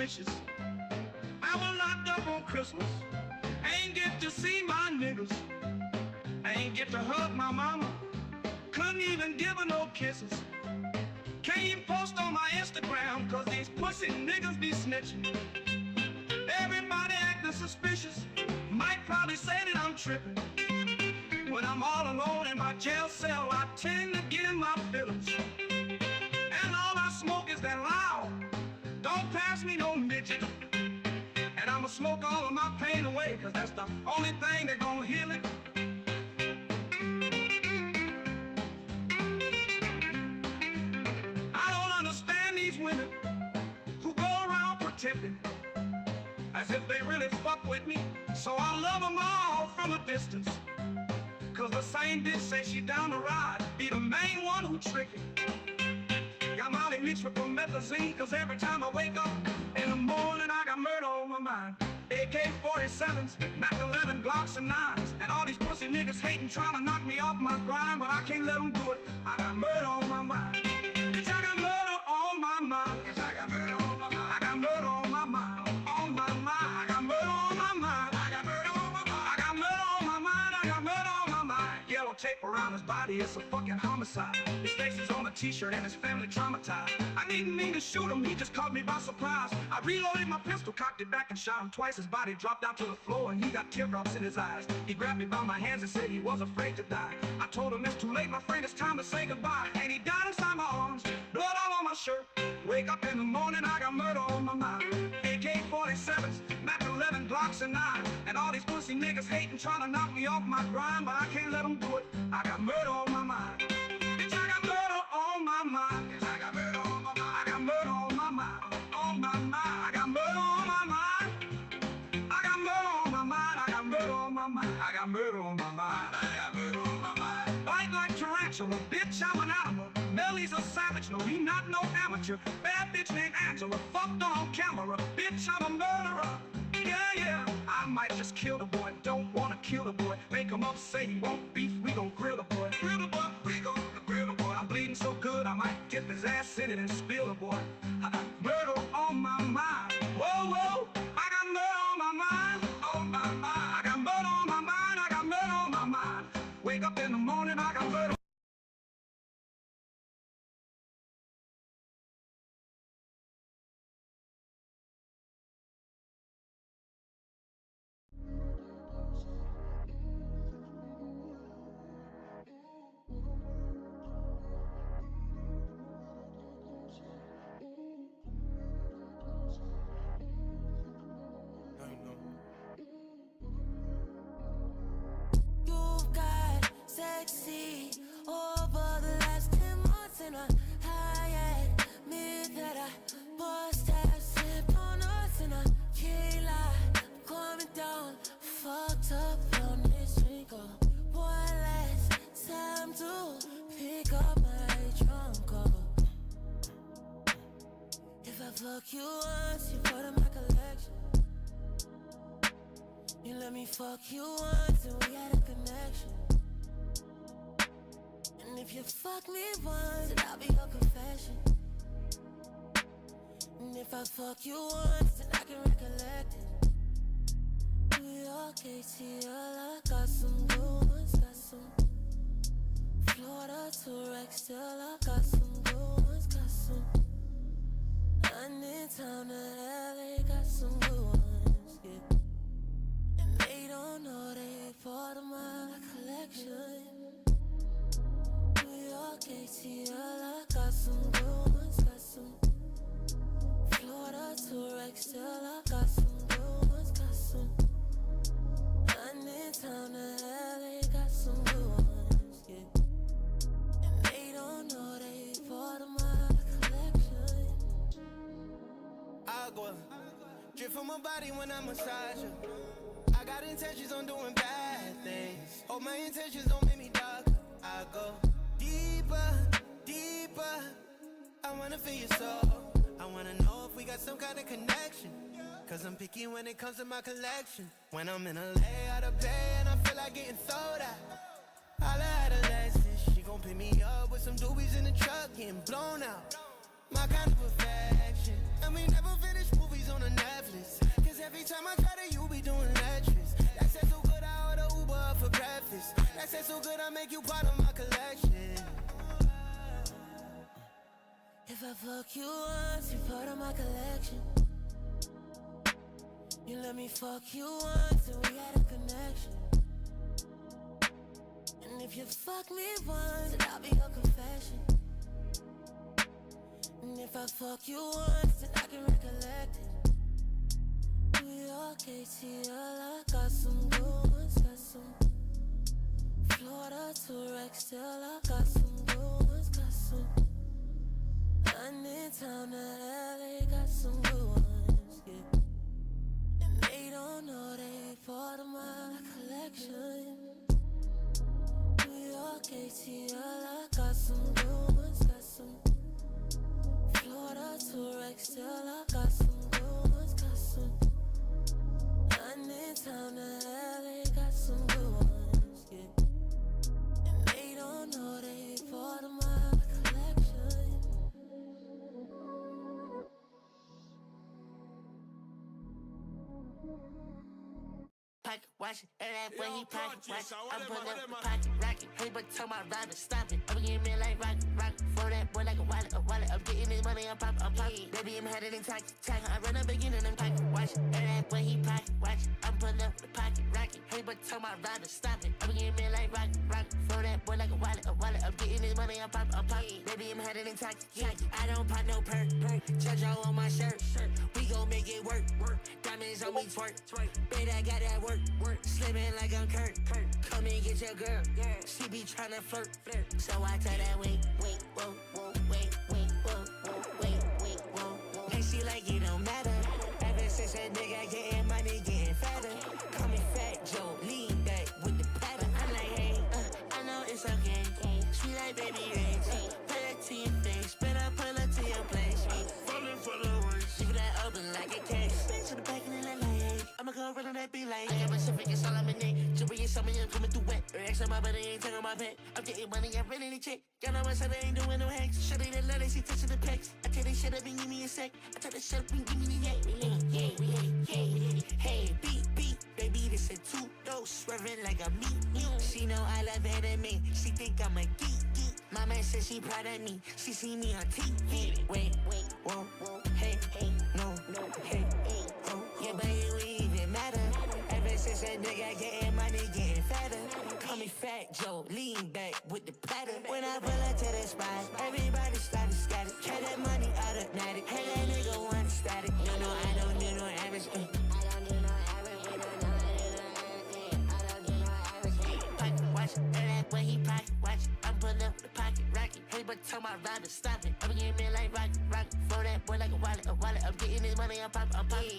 wishes. I was locked up on Christmas. Ain't get to see my niggas. Ain't get to hug my mama. Couldn't even give her no kisses. Can't even post on my Instagram, cause these pussy niggas be snitching. Everybody acting suspicious. Might probably say that I'm tripping. When I'm all alone in my jail cell, I tend to get in my feelings. And all I smoke is that loud. Don't pass me no midget. And I'ma smoke all of my pain away, cause that's the only thing that gonna heal it. I don't understand these women who go around pretending as if they really fuck with me. So I love them all from a distance. Cause the same bitch say she down the ride, be the main one who trickin'. Got Molly mixed with promethazine, cause every time I wake up in the morning I got murder on my mind. AK-47s, Mac 11 Glocks and 9s. And all these pussy niggas hating, trying to knock me off my grind, but I can't let them do it. I got murder on my mind. Bitch, I got murder on my mind. Bitch, I got murder on my mind. I got murder on my mind. On my mind. I got murder on my mind. I got murder on my mind. I got murder on my mind. I got murder on my mind. Yellow tape around his body, it's a fucking homicide. His face is on a t-shirt and his family traumatized. I didn't mean to shoot him, he just caught me by surprise. I reloaded my pistol, cocked it back and shot him twice. His body dropped down to the floor and he got teardrops in his eyes. He grabbed me by my hands and said he was afraid to die. I told him it's too late, my friend, it's time to say goodbye. And he died inside my arms, blood all on my shirt. Wake up in the morning, I got murder on my mind. AK-47s, Mac 11 Glocks and 9. And all these pussy niggas hating, trying to knock me off my grind, but I can't let them do it. I got murder on my mind. Bitch, I got murder on my mind. Bitch, I got murder on my mind. I got murder on my mind. On my mind. I got murder on my mind. I got murder on my mind. I got murder on my mind. I got murder on my mind. I got murder on my mind. Bite like tarantula, bitch, I'm an animal. Melly's a savage, no, he not no amateur. Bad bitch named Angela, fucked on camera. Bitch, I'm a murderer. Yeah, yeah, I might just kill the boy. Don't wanna kill the boy. Make him up, say he won't beef. We gon' grill the boy. Grill the boy, we gon' grill the boy. I'm bleeding so good, I might dip his ass in it and spill the boy. I got murder on my mind. Whoa, whoa, I got murder on my mind. On my mind, I got murder on my mind. I got murder on my mind. Wake up in the morning, I got murder. You've got sexy over the last 10 months, and I admit that I must have slipped on us, and I can't lie. I'm coming down, fucked up on this drink. Oh, one last time to pick up my trunk. Oh, if I fuck you once, you put in my collection. You let me fuck you once and we had a connection. And if you fuck me once, then I'll be your confession. And if I fuck you once, then I can recollect it. New York, ATL, I got some good ones, got some Florida to Rex, still I got some good ones, got some Town to LA, got some good ones, yeah. They don't know they part of my collection. New York, ATL, I got some good ones, got some Florida to Rex, still I got some good ones, got some Town to LA, got some good ones, yeah. And they don't know they part of my collection. Agua, drip from my body when I massage you. I got intentions on doing bad things. Hope my intentions don't make me darker. I go deeper, deeper. I wanna feel your soul. I wanna know if we got some kind of connection. Cause I'm picky when it comes to my collection. When I'm in LA out of bay and I feel like getting thrown out. Holla at Alexis, she gon' pick me up with some doobies in the truck, getting blown out. My kind of perfection. And we never finish movies on wanna make you part of my collection. If I fuck you once, you're part of my collection. You let me fuck you once and we had a connection. And if you fuck me once, then I'll be your confession. And if I fuck you once, then I can recollect it. New York, ATL, I got some good ones, got some. Florida to Rexdale, I got some good ones, got some. London town to LA, got some good ones, yeah. And they don't know they part of my collection. New York, ATL, I got some good ones, got some. Florida to Rexdale, I got some good ones, got some. London town to LA, got some good ones, yeah. And they don't know they part of my collection. Pocket watch it, and that way he pocket watch it. I'm pulling up the pocket rocket. Hey, but tell my rider stop it. I'm getting me like rock. For that boy like a wallet. I'm getting this money, I'm pop. Baby, I'm headed in tacky. I run up again and I'm pocket watch it. And that way he pocket watch it. I'm pulling up the pocket rocket. Hey, but tell my rider stop it. I'm getting me like rock. For that boy like a wallet. I'm getting this money, I'm pop. Baby, I'm headed in tacky. I don't pop no perk. Judge all on my shirt. We gon' make it work. Diamonds on me twerk. Baby, I got that work. Slimming like I'm Kurt. Come and get your girl. She be tryna flirt. So I tell that wait, whoa, wait, whoa. And she like it don't matter. Ever since that nigga getting money, getting fatter. Call me Fat Joe, lean back with the pattern. I'm like, hey, I know it's okay. She like baby rings. Put that to your face, better pull up to your place. Falling for the worst. Leave that open like a case. Bitch to the back and then like, hey, I'ma go run on that beat like. I got Pacific, it's all I'm in it. Jewelry and summer, I'm coming through wet. X on my body, ain't taking my pet. I'm getting money, I'm ready to check. Got on my side, I ain't doing no hacks. Shut it and let it, she touching the pecs. I tell that shit up and give me a sec. I tell that shit up and give me the hey, beat, baby, this a two-dose, swerving like a meat. She know I love anime, she think I'm a geek. My man says she proud of me, she see me on TV. Wait, whoa, hey, no, hey, oh, yeah, but it would even matter. Ever since that nigga getting money, getting fatter. Call me Fat Joe, lean back with the platter. When I pull up to the spot, everybody started scatter. Carry that money automatic, hey, that nigga want static. No, I don't do no average. I don't do no average, we don't know I don't do no average. Pocket watch, and that way he pocket watch. I'm pulling up the pocket rocket. Hey, but tell my rider stop it. I'm getting me like rock. For that boy like a wallet. I'm getting this money, I'm pop.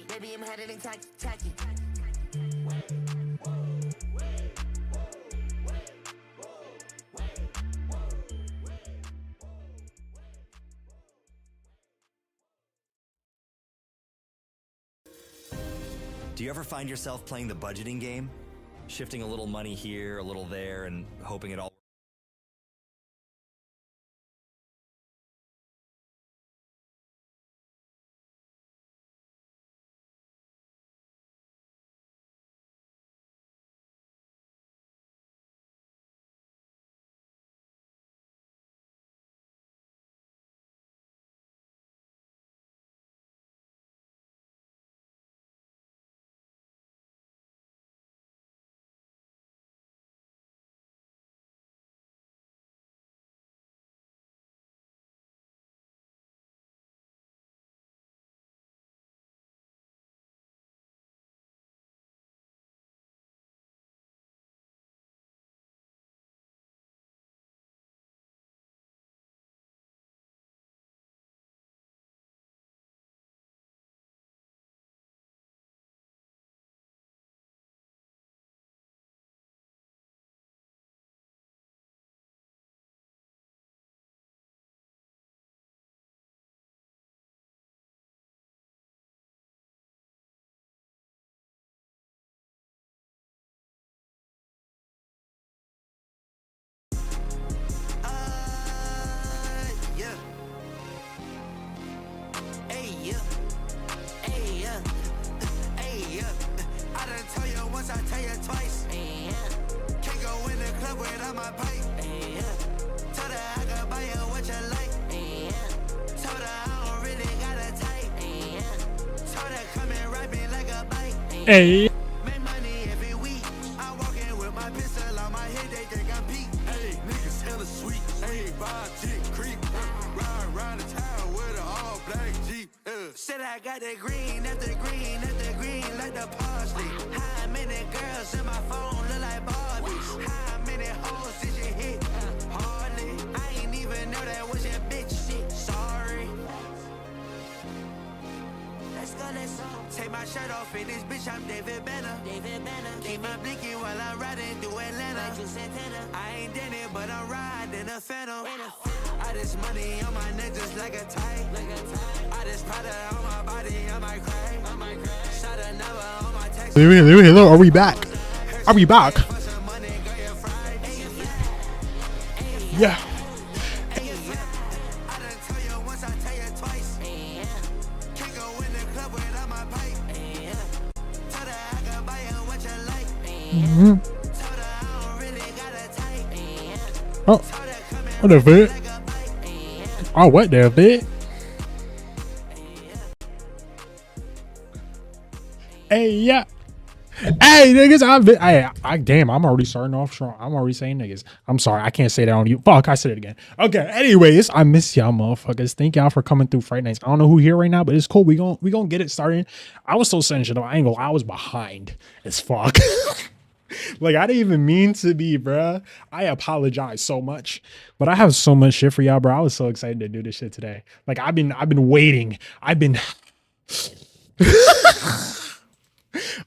Baby, I'm headed in tacky. Do you ever find yourself playing the budgeting game? Shifting a little money here, a little there, and hoping it all... I done tell you once, I tell you twice. Can't go in the club with on my pipe. Told her I could buy you what you like. Told her I don't really got a type. Told her come and ride me like a bike. Hey. Make money every week. I walk in with my pistol on my head, they think I'm Pete. Hey, niggas hella sweet. Hey, buy chick creep. Ride around the town with an all black Jeep. Said I got that green, that's the green, that's the green, like the parsley. How many girls in my phone look like Barbies? How many hoes did you hit? Hardly. I ain't even know that was your bitch. Shit, sorry. Let's go, let's go. Take my shirt off in this bitch, I'm David Banner. David Banner. Keep my blinky while I'm riding through Atlanta. I ain't done it, but I'm riding a Phantom. I just money on my neck just like a tie. I just powder on my body, I might cry. Shot another on my text. Hello, are we back? Are we back? Yeah. Oh, what the fuck? Oh, what the fuck? Hey, yeah. Hey, niggas, damn, I'm already starting off strong. I'm already saying niggas. I'm sorry, I can't say that on you. Fuck, I said it again. Okay, anyways, I miss y'all motherfuckers. Thank y'all for coming through Fright Nights. I don't know who here right now, but it's cool. We gon' get it started. I was so sensitive. I ain't gonna lie, I was behind as fuck. Like, I didn't even mean to be, bruh. I apologize so much, but I have so much shit for y'all, bro. I was so excited to do this shit today. Like, I've been waiting.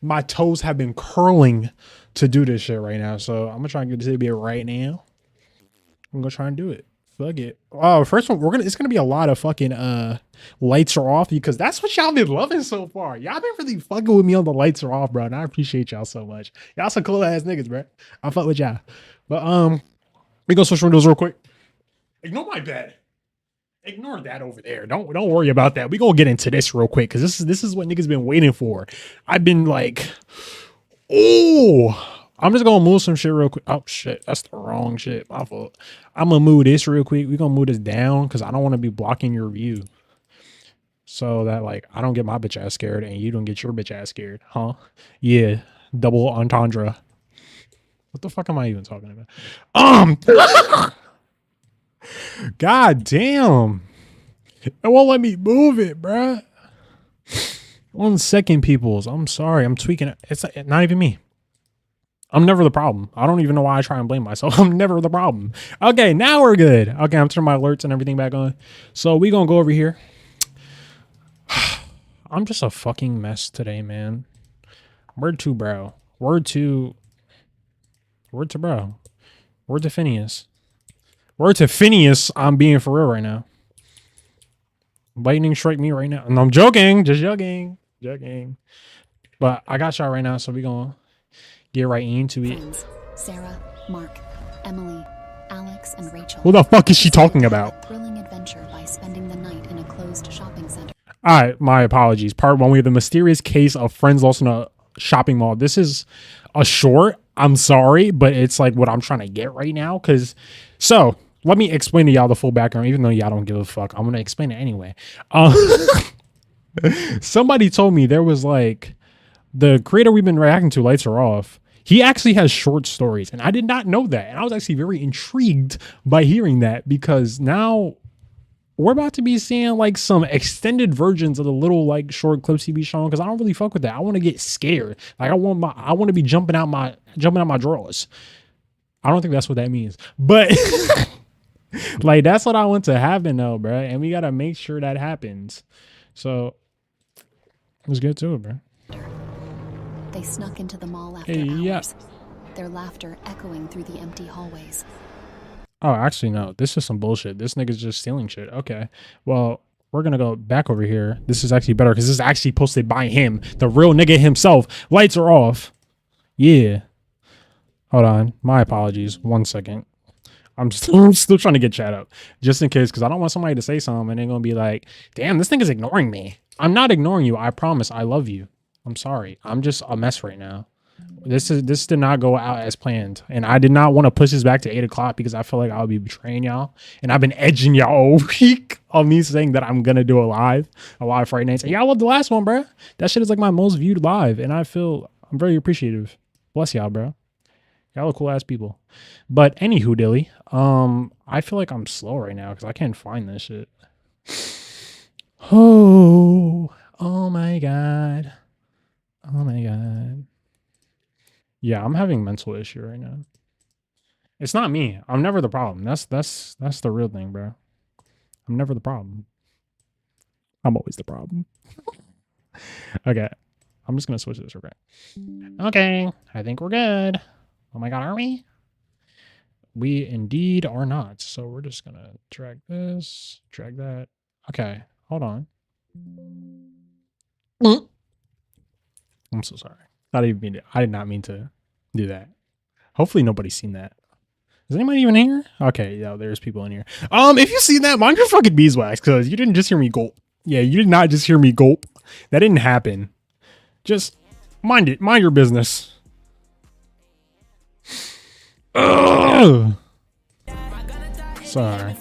My toes have been curling to do this shit right now. So I'm gonna try and get this video right now. I'm gonna try and do it. Fuck it. Oh, first one, it's gonna be a lot of fucking lights are off, because that's what y'all been loving so far. Y'all been really fucking with me on the lights are off, bro, and I appreciate y'all so much. Y'all some cool ass niggas, bro. I fuck with y'all. But we gonna switch windows real quick. Ignore my bed. Ignore that over there. Don't worry about that. We gonna get into this real quick, because this is what niggas been waiting for. I've been like, oh. I'm just gonna move some shit real quick. Oh shit, that's the wrong shit. My fault. I'm gonna move this real quick. We're gonna move this down because I don't want to be blocking your view. So that like I don't get my bitch ass scared and you don't get your bitch ass scared, huh? Yeah, double entendre. What the fuck am I even talking about? God damn. It won't let me move it, bruh. 1 second, peoples. I'm sorry. I'm tweaking it. It's not even me. I'm never the problem. I don't even know why I try and blame myself. I'm never the problem. Okay, now we're good. Okay, I'm turning my alerts and everything back on. So we gonna go over here. I'm just a fucking mess today, man. Word to bro. Word to bro. Word to Phineas. Word to Phineas. I'm being for real right now. Lightning strike me right now. And I'm joking. Just joking. Joking. But I got y'all right now, so we gonna get right into it. Friends, Sarah, Mark, Emily, Alex, and Rachel. Who the fuck is she talking about? A thrilling adventure by spending the night in a closed shopping center. All right, my apologies. Part 1, we have the mysterious case of friends lost in a shopping mall. This is a short. I'm sorry, but it's like what I'm trying to get right now. So let me explain to y'all the full background, even though y'all don't give a fuck. I'm gonna explain it anyway. Somebody told me there was like the creator we've been reacting to, Lights Are Off. He actually has short stories, and I did not know that. And I was actually very intrigued by hearing that, because now we're about to be seeing like some extended versions of the little like short clips he be showing, because I don't really fuck with that. I want to get scared. Like I want to be jumping out my drawers. I don't think that's what that means, but like that's what I want to happen though, bro. And we gotta make sure that happens. So let's get to it, bro. They snuck into the mall after hours, their laughter echoing through the empty hallways. Oh, actually, no. This is some bullshit. This nigga's just stealing shit. Okay. Well, we're going to go back over here. This is actually better because this is actually posted by him. The real nigga himself. Lights are off. Yeah. Hold on. My apologies. 1 second. I'm still trying to get chat up. Just in case, because I don't want somebody to say something and they're going to be like, damn, this nigga's ignoring me. I'm not ignoring you. I promise. I love you. I'm sorry. I'm just a mess right now. This did not go out as planned, and I did not want to push this back to 8 o'clock because I feel like I would be betraying y'all, and I've been edging y'all all week on me saying that I'm gonna do a live Friday nights. And y'all love the last one, bro. That shit is like my most viewed live, and I'm very appreciative. Bless y'all, bro. Y'all are cool ass people. But anywho, Dilly, I feel like I'm slow right now because I can't find this shit. Oh my god. Oh my god. Yeah, I'm having mental issue right now. It's not me. I'm never the problem. That's the real thing, bro. I'm never the problem. I'm always the problem. Okay. I'm just gonna switch this real quick. Okay, I think we're good. Oh my god, are we? We indeed are not. So we're just gonna drag this, drag that. Okay, hold on. I'm so sorry. I did not mean to do that. Hopefully nobody's seen that. Is anybody even here? Okay, yeah, there's people in here. If you seen that, mind your fucking beeswax, because you didn't just hear me gulp. Yeah, you did not just hear me gulp. That didn't happen. Just mind it. Mind your business. Ugh. Sorry.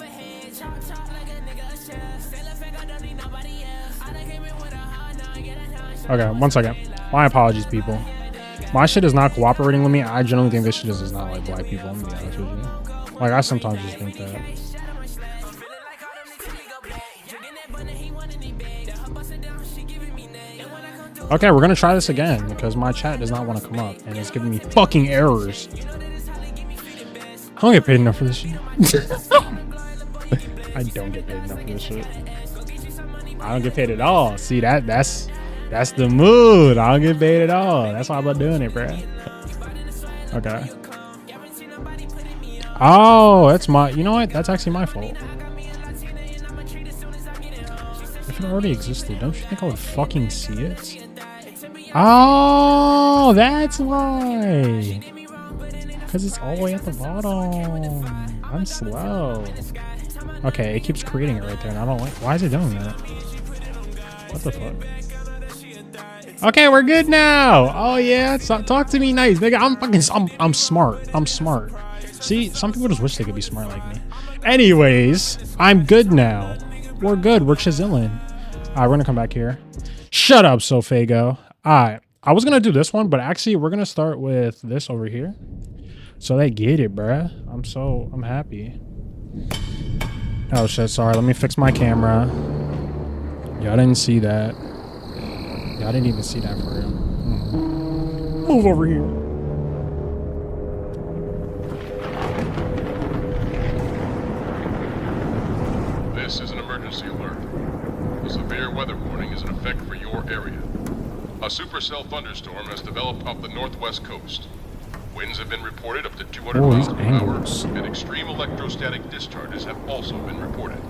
Okay, 1 second. My apologies, people. My shit is not cooperating with me. I generally think this shit is not like black people. I'm gonna be honest with you. Like, I sometimes just think that. Okay, we're gonna try this again because my chat does not want to come up and it's giving me fucking errors. I don't get paid enough for this shit. I don't get paid enough for this shit. I don't get paid at all. See, that's the mood. I don't get paid at all. That's why I'm not doing it, bro. Okay. Oh, that's my... You know what? That's actually my fault. If it already existed, don't you think I would fucking see it? Oh, that's why. Because it's all the way at the bottom. I'm slow. Okay, it keeps creating it right there, and I don't like... Why is it doing that? What the fuck? Okay, we're good now. Oh yeah, talk to me nice, nigga. I'm smart. I'm smart. See, some people just wish they could be smart like me. Anyways, I'm good now. We're good. We're chiseling. All right, we're gonna come back here. Shut up, Sofago. All right, I was gonna do this one, but actually, we're gonna start with this over here. So they get it, bruh. I'm happy. Oh shit, sorry. Let me fix my camera. Y'all didn't see that. I didn't even see that for real. Move over here. This is an emergency alert. A severe weather warning is in effect for your area. A supercell thunderstorm has developed off the northwest coast. Winds have been reported up to 200 miles per hour, and extreme electrostatic discharges have also been reported.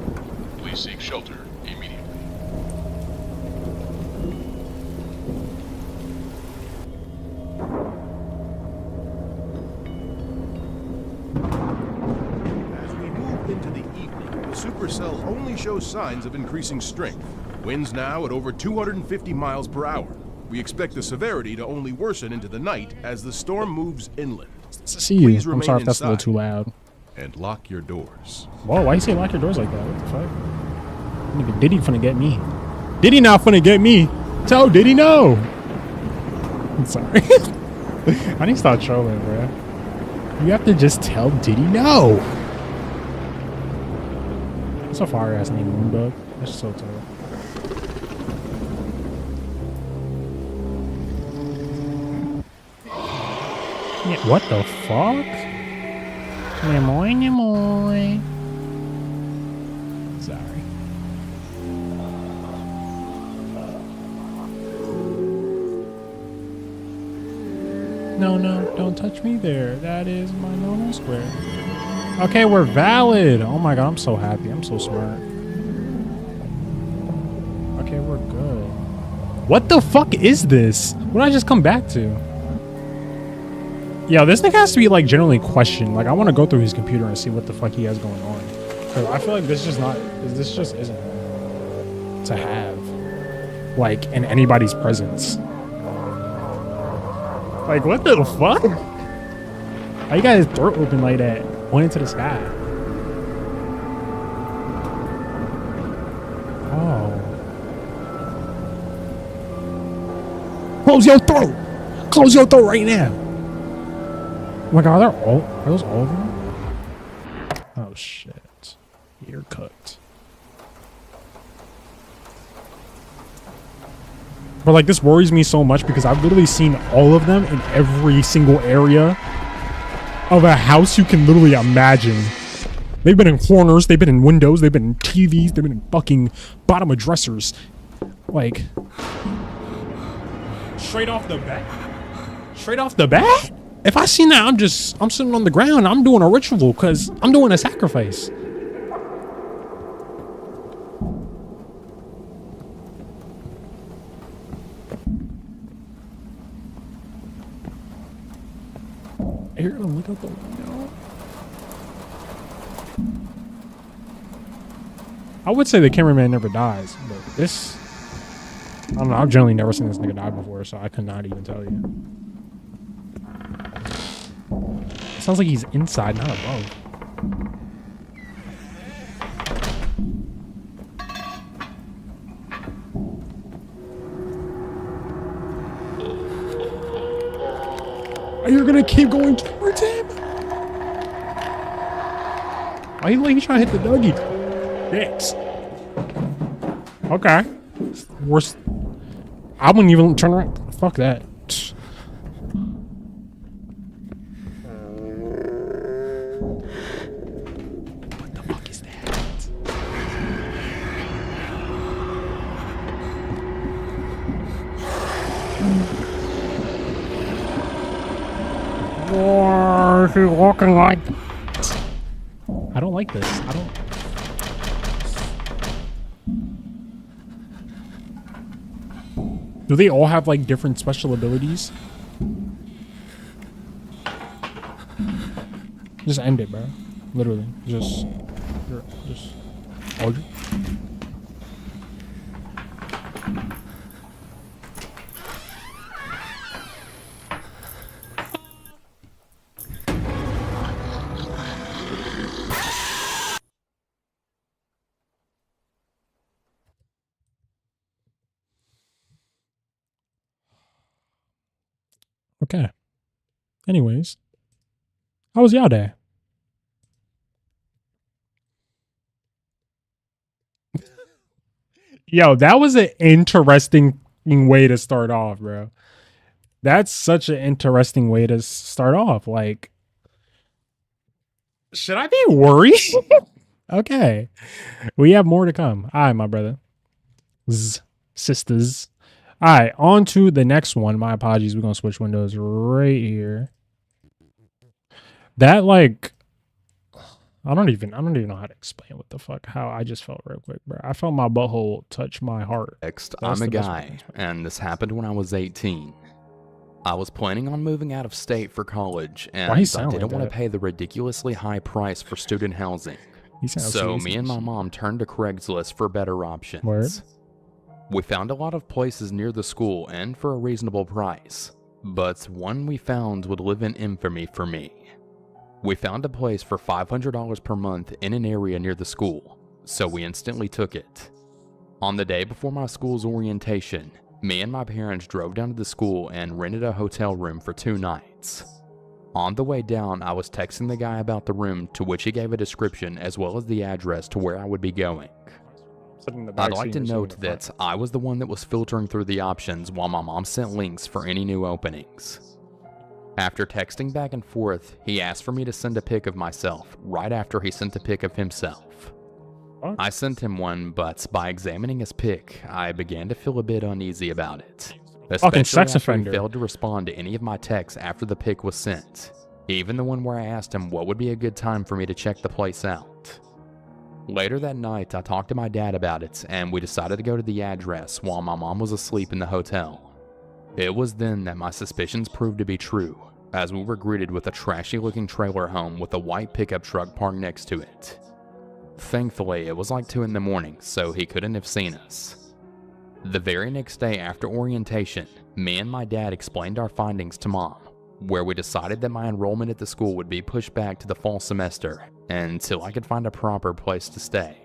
Please seek shelter immediately. Supercell only shows signs of increasing strength. Winds now at over 250 miles per hour. We expect the severity to only worsen into the night as the storm moves inland. See you. I'm sorry if that's a little too loud. And lock your doors. Whoa, why you say lock your doors like that? What the fuck? Nigga, Diddy finna get me. Diddy not finna get me. Tell Diddy no. I'm sorry. I need to start trolling, bro. You have to just tell Diddy no. That's a fire ass name, Moonbug. That's so tough. Yeah, what the fuck? Nemoy. Sorry. No, don't touch me there. That is my normal square. Okay, we're valid. Oh my god, I'm so happy. I'm so smart. Okay, we're good. What the fuck is this? What did I just come back to? Yeah, this nigga has to be like generally questioned. Like, I want to go through his computer and see what the fuck he has going on. Cause I feel like this just isn't to have like in anybody's presence. Like, what the fuck? How you got his throat open like that? Pointing to the sky. Oh. Close your throat! Close your throat right now! Oh my god, are those all of them? Oh shit. You're cooked. But like, this worries me so much because I've literally seen all of them in every single area of a house you can literally imagine. They've been in corners, they've been in windows, they've been in TVs, they've been in fucking bottom of dressers. Like, straight off the bat? Straight off the bat? If I seen that, I'm sitting on the ground, I'm doing a ritual because I'm doing a sacrifice. You're gonna look out the window. I would say the cameraman never dies, but this, I don't know. I've generally never seen this nigga die before, so I could not even tell you. It sounds like he's inside, not above. You're gonna keep going towards him? Why you like trying to hit the doggy? Dicks. Okay. Worst. I wouldn't even turn around. Fuck that. What the fuck is that? Why is he walking like? I don't like this. I don't. Do they all have like different special abilities? Just end it, bro. Literally, just hold it. Okay. Anyways, how was y'all day? Yo, that was an interesting way to start off, bro. That's such an interesting way to start off. Like, should I be worried? Okay. We have more to come. All right, my brother. Sisters. All right, on to the next one. My apologies. We're going to switch windows right here. That, like, I don't even know how to explain what the fuck, how I just felt real quick, bro. I felt my butthole touch my heart. Next, I'm a guy, and this happened when I was 18. I was planning on moving out of state for college, and I didn't want to pay the ridiculously high price for student housing. So me and my mom turned to Craigslist for better options. Word. We found a lot of places near the school and for a reasonable price, but one we found would live in infamy for me. We found a place for $500 per month in an area near the school, so we instantly took it. On the day before my school's orientation, me and my parents drove down to the school and rented a hotel room for 2 nights. On the way down, I was texting the guy about the room, to which he gave a description as well as the address to where I would be going. I'd like to note that I was the one that was filtering through the options while my mom sent links for any new openings. After texting back and forth, he asked for me to send a pic of myself right after he sent a pic of himself. What? I sent him one, but by examining his pic, I began to feel a bit uneasy about it. Fucking sex offender. He failed to respond to any of my texts after the pic was sent, even the one where I asked him what would be a good time for me to check the place out. Later that night, I talked to my dad about it, and we decided to go to the address while my mom was asleep in the hotel. It was then that my suspicions proved to be true, as we were greeted with a trashy-looking trailer home with a white pickup truck parked next to it. Thankfully, it was like 2 in the morning, so he couldn't have seen us. The very next day after orientation, me and my dad explained our findings to Mom, where we decided that my enrollment at the school would be pushed back to the fall semester until I could find a proper place to stay.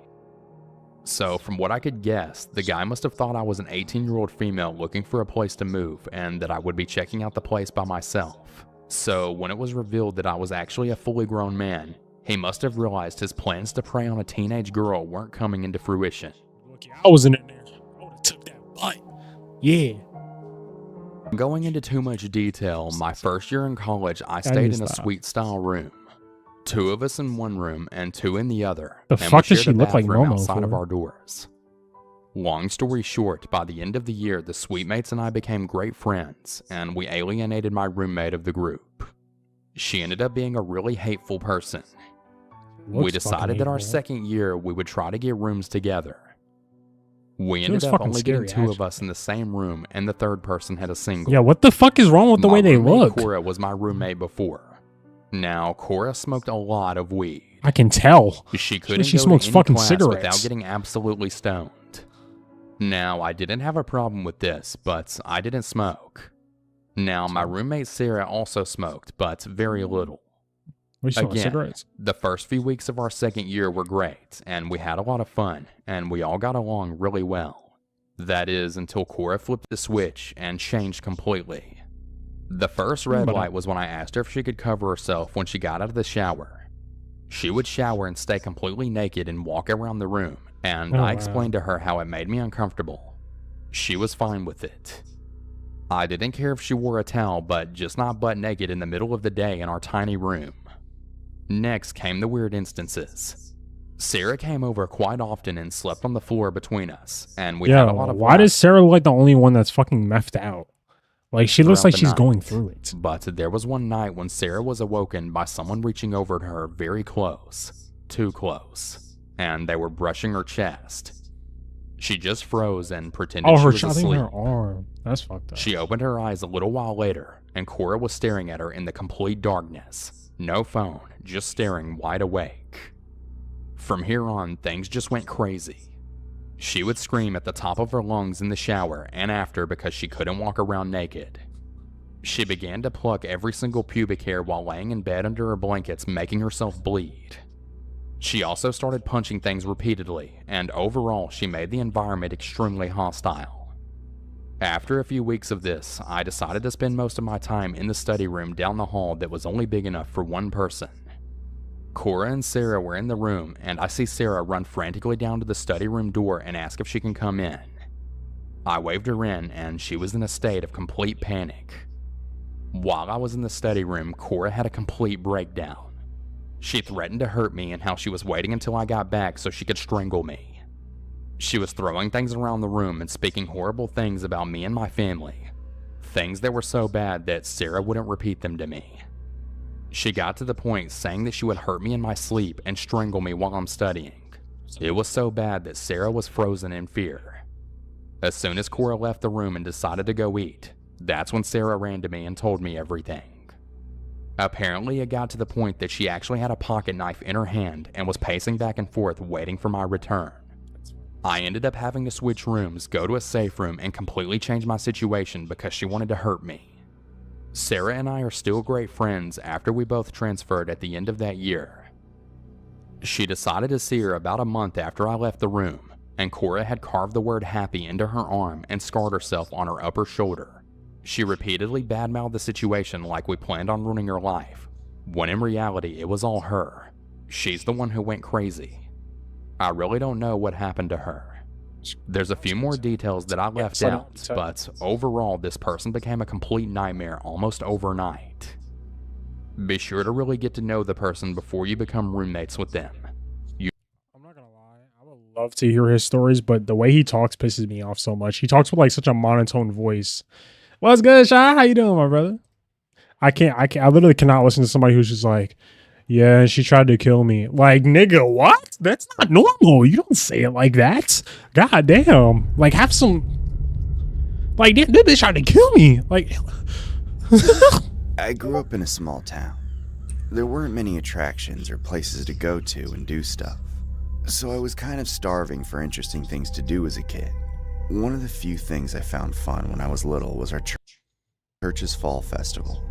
So from what I could guess, the guy must have thought I was an 18-year-old female looking for a place to move and that I would be checking out the place by myself. So when it was revealed that I was actually a fully grown man, he must have realized his plans to prey on a teenage girl weren't coming into fruition. I wasn't in there. I would have took that bite. Yeah. Going into too much detail, my first year in college, I stayed in a suite style room. 2 of us in one room and 2 in the other. The and fuck we does shared she a look like bathroom Momo outside of for? our doors. Long story short, by the end of the year, the suite mates and I became great friends, and we alienated my roommate of the group. She ended up being a really hateful person. We decided that our second year we would try to get rooms together. We ended up only getting 2 of us in the same room, and the third person had a single. Yeah, what the fuck is wrong with the way they look? Cora was my roommate before. Now, Cora smoked a lot of weed. I can tell. She couldn't She go smokes to any fucking class cigarettes without getting absolutely stoned. Now, I didn't have a problem with this, but I didn't smoke. Now, my roommate Sarah also smoked, but very little. Again, the first few weeks of our second year were great, and we had a lot of fun, and we all got along really well. That is, until Cora flipped the switch and changed completely. The first red light was when I asked her if she could cover herself when she got out of the shower. She would shower and stay completely naked and walk around the room, and I explained to her how it made me uncomfortable. She was fine with it. I didn't care if she wore a towel, but just not butt naked in the middle of the day in our tiny room. Next came the weird instances. Sarah came over quite often and slept on the floor between us, and we had a lot of why does Sarah look like the only one that's fucking methed out? Like, she looks like she's going through it. But there was one night when Sarah was awoken by someone reaching over to her very close. Too close. And they were brushing her chest. She just froze and pretended she was asleep. Her arm. That's fucked up. She opened her eyes a little while later, and Cora was staring at her in the complete darkness. No phone, just staring wide awake. From here on, things just went crazy. She would scream at the top of her lungs in the shower and after because she couldn't walk around naked. She began to pluck every single pubic hair while laying in bed under her blankets, making herself bleed. She also started punching things repeatedly, and overall she made the environment extremely hostile. After a few weeks of this, I decided to spend most of my time in the study room down the hall that was only big enough for one person. Cora and Sarah were in the room, and I see Sarah run frantically down to the study room door and ask if she can come in. I waved her in, and she was in a state of complete panic. While I was in the study room, Cora had a complete breakdown. She threatened to hurt me and how she was waiting until I got back so she could strangle me. She was throwing things around the room and speaking horrible things about me and my family. Things that were so bad that Sarah wouldn't repeat them to me. She got to the point saying that she would hurt me in my sleep and strangle me while I'm studying. It was so bad that Sarah was frozen in fear. As soon as Cora left the room and decided to go eat, that's when Sarah ran to me and told me everything. Apparently it got to the point that she actually had a pocket knife in her hand and was pacing back and forth waiting for my return. I ended up having to switch rooms, go to a safe room, and completely change my situation because she wanted to hurt me. Sarah and I are still great friends after we both transferred at the end of that year. She decided to see her about a month after I left the room, and Cora had carved the word happy into her arm and scarred herself on her upper shoulder. She repeatedly badmouthed the situation like we planned on ruining her life, when in reality it was all her. She's the one who went crazy. I really don't know what happened to her. There's a few more details that I left out, but overall this person became a complete nightmare almost overnight. Be sure to really get to know the person before you become roommates with them. I'm not gonna lie, I would love to hear his stories, but the way he talks pisses me off so much. He talks with like such a monotone voice. What's good, Shy? How you doing, my brother? I literally cannot listen to somebody who's just like, yeah, she tried to kill me. Like, nigga, what? That's not normal. You don't say it like that. God damn. Like, have some... Like, this bitch tried to kill me. Like... I grew up in a small town. There weren't many attractions or places to go to and do stuff. So I was kind of starving for interesting things to do as a kid. One of the few things I found fun when I was little was our church's fall festival.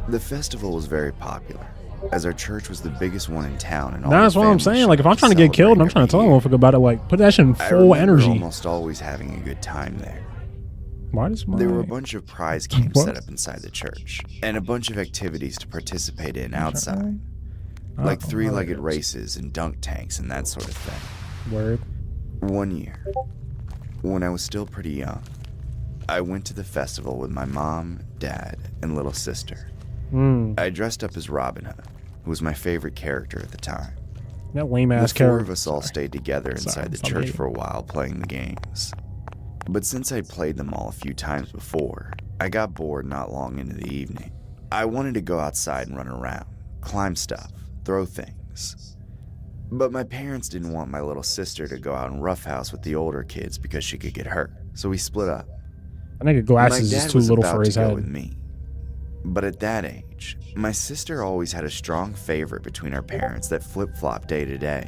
The festival was very popular, as our church was the biggest one in town. And that's what I'm saying. Like, if I'm trying to get killed and I'm trying to tell a motherfucker about it, like, put that shit in full energy. Almost always having a good time there. Why does There were a bunch of prize games set up inside the church, and a bunch of activities to participate in outside, like three-legged races and dunk tanks and that sort of thing. Word. One year, when I was still pretty young, I went to the festival with my mom, dad, and little sister. I dressed up as Robin Hood, who was my favorite character at the time. That lame-ass character. The four character. of us all stayed together inside the church for a while playing the games. But since I'd played them all a few times before, I got bored not long into the evening. I wanted to go outside and run around, climb stuff, throw things. But my parents didn't want my little sister to go out and roughhouse with the older kids because she could get hurt, so we split up. I think glasses is too little for his head. With me. But at that age, my sister always had a strong favorite between our parents that flip-flopped day to day.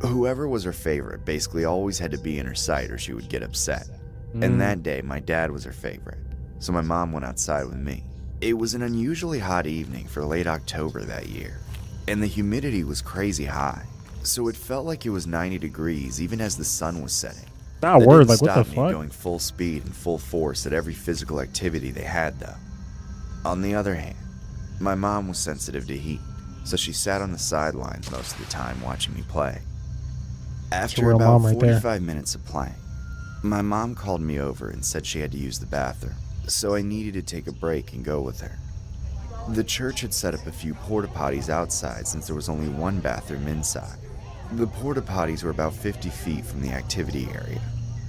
Whoever was her favorite basically always had to be in her sight or she would get upset. And that day, my dad was her favorite, so my mom went outside with me. It was an unusually hot evening for late October that year, and the humidity was crazy high, so it felt like it was 90 degrees even as the sun was setting. Ah, word, like, what the fuck? Going full speed and full force at every physical activity they had, though. On the other hand, my mom was sensitive to heat, so she sat on the sidelines most of the time watching me play. After about 45 minutes of playing, my mom called me over and said she had to use the bathroom, so I needed to take a break and go with her. The church had set up a few porta potties outside since there was only one bathroom inside. The porta potties were about 50 feet from the activity area,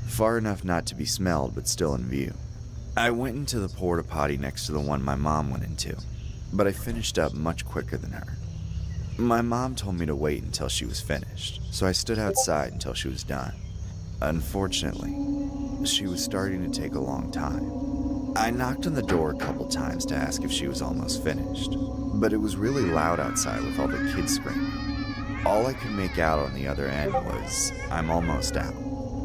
far enough not to be smelled but still in view. I went into the porta potty next to the one my mom went into, but I finished up much quicker than her. My mom told me to wait until she was finished, so I stood outside until she was done. Unfortunately, she was starting to take a long time. I knocked on the door a couple times to ask if she was almost finished, but it was really loud outside with all the kids screaming. All I could make out on the other end was, "I'm almost out,"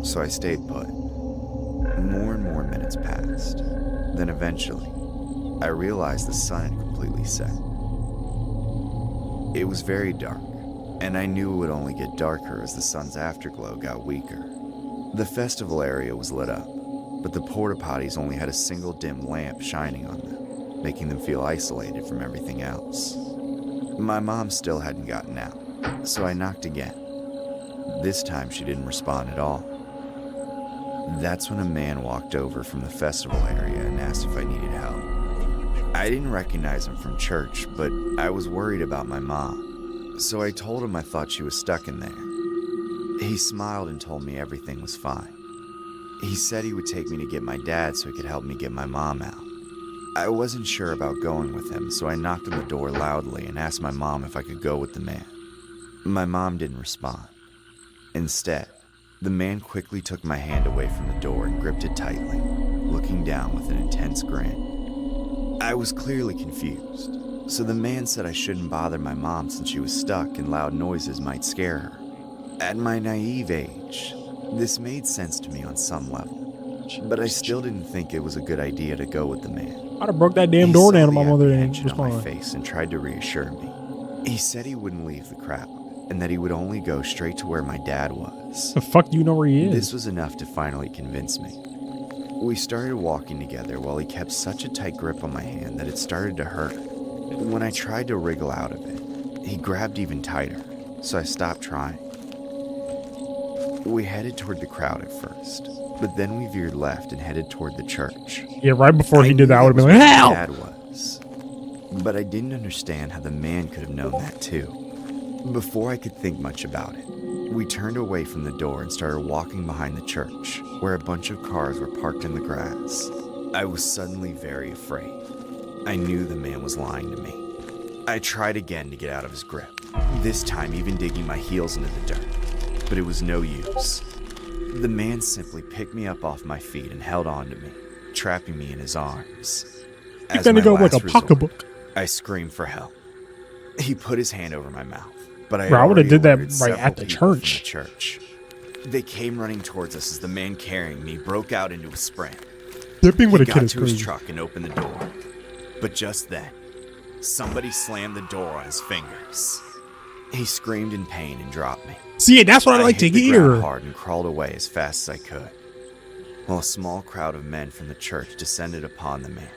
so I stayed put. More and more minutes passed. Then eventually, I realized the sun had completely set. It was very dark, and I knew it would only get darker as the sun's afterglow got weaker. The festival area was lit up, but the porta potties only had a single dim lamp shining on them, making them feel isolated from everything else. My mom still hadn't gotten out, so I knocked again. This time she didn't respond at all. That's when a man walked over from the festival area and asked if I needed help. I didn't recognize him from church, but I was worried about my mom, so I told him I thought she was stuck in there. He smiled and told me everything was fine. He said he would take me to get my dad so he could help me get my mom out. I wasn't sure about going with him, so I knocked on the door loudly and asked my mom if I could go with the man. My mom didn't respond. Instead, the man quickly took my hand away from the door and gripped it tightly, looking down with an intense grin. I was clearly confused, so the man said I shouldn't bother my mom since she was stuck and loud noises might scare her. At my naive age, this made sense to me on some level, but I still didn't think it was a good idea to go with the man. I'd have broke that damn door down to my mother and on my face and tried to reassure me. He said he wouldn't leave the crowd and that he would only go straight to where my dad was. The fuck do you know where he is? This was enough to finally convince me. We started walking together while he kept such a tight grip on my hand that it started to hurt. When I tried to wriggle out of it, he grabbed even tighter, so I stopped trying. We headed toward the crowd at first, but then we veered left and headed toward the church. Yeah, right before he did that, I would have been like, "Help!" Dad was. But I didn't understand how the man could have known that too. Before I could think much about it, we turned away from the door and started walking behind the church, where a bunch of cars were parked in the grass. I was suddenly very afraid. I knew the man was lying to me. I tried again to get out of his grip, this time even digging my heels into the dirt. But it was no use. The man simply picked me up off my feet and held on to me, trapping me in his arms. You're gonna go like a pocketbook. I screamed for help. He put his hand over my mouth, but I would have did that ordered right at several the people from church. the church. They came running towards us as the man carrying me broke out into a sprint. Dipping with He a kid got is to his crazy. truck and opened the door. But just then, somebody slammed the door on his fingers. He screamed in pain and dropped me. See, that's what I like to hit the ground hear. hard and crawled away as fast as I could, while a small crowd of men from the church descended upon the man,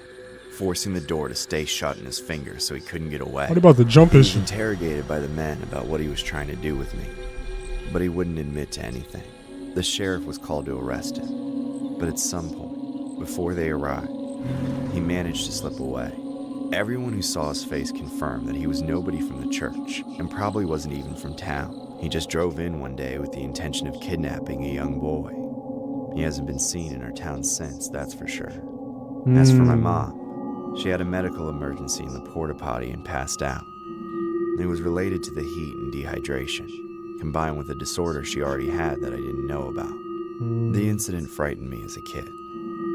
forcing the door to stay shut in his fingers so he couldn't get away. What about the jump He was issue? interrogated by the men about what he was trying to do with me, but he wouldn't admit to anything. The sheriff was called to arrest him, but at some point, before they arrived, he managed to slip away. Everyone who saw his face confirmed that he was nobody from the church and probably wasn't even from town. He just drove in one day with the intention of kidnapping a young boy. He hasn't been seen in our town since, that's for sure. As for my mom, she had a medical emergency in the porta potty and passed out. It was related to the heat and dehydration, combined with a disorder she already had that I didn't know about. The incident frightened me as a kid,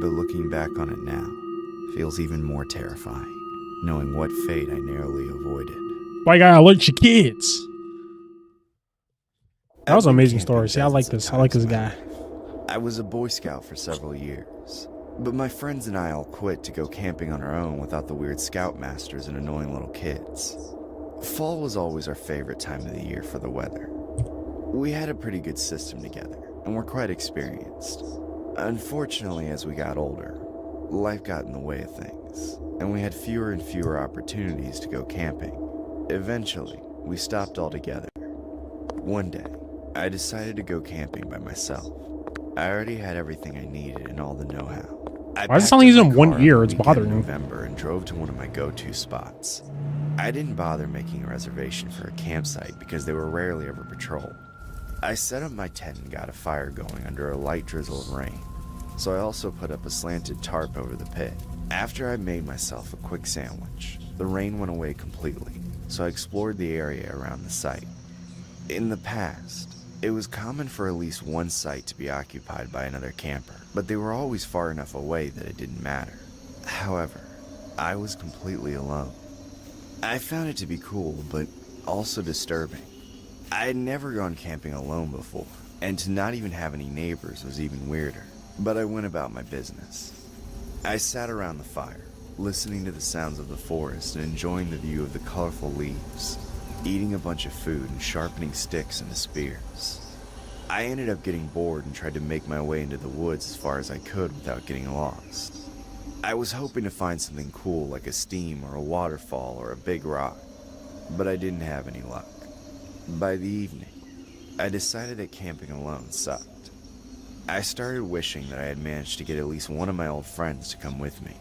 but looking back on it now, feels even more terrifying, knowing what fate I narrowly avoided. Why you gotta alert your kids? That was an I've been amazing camping story. See, I like dozens this. of I like times this in my guy. life. I was a Boy Scout for several years, but my friends and I all quit to go camping on our own without the weird scoutmasters and annoying little kids. Fall was always our favorite time of the year for the weather. We had a pretty good system together, and were quite experienced. Unfortunately, as we got older, life got in the way of things, and we had fewer and fewer opportunities to go camping. Eventually, we stopped altogether. One day, I decided to go camping by myself. I already had everything I needed and all the know-how. Why does it sound like he's in one ear? It's bothering me. November and drove to one of my go-to spots. I didn't bother making a reservation for a campsite because they were rarely ever patrolled. I set up my tent and got a fire going under a light drizzle of rain, so I also put up a slanted tarp over the pit. After I made myself a quick sandwich, the rain went away completely, so I explored the area around the site. In the past, it was common for at least one site to be occupied by another camper, but they were always far enough away that it didn't matter. However, I was completely alone. I found it to be cool, but also disturbing. I had never gone camping alone before, and to not even have any neighbors was even weirder. But I went about my business. I sat around the fire, listening to the sounds of the forest and enjoying the view of the colorful leaves, eating a bunch of food and sharpening sticks into spears. I ended up getting bored and tried to make my way into the woods as far as I could without getting lost. I was hoping to find something cool like a stream or a waterfall or a big rock, but I didn't have any luck. By the evening, I decided that camping alone sucked. I started wishing that I had managed to get at least one of my old friends to come with me.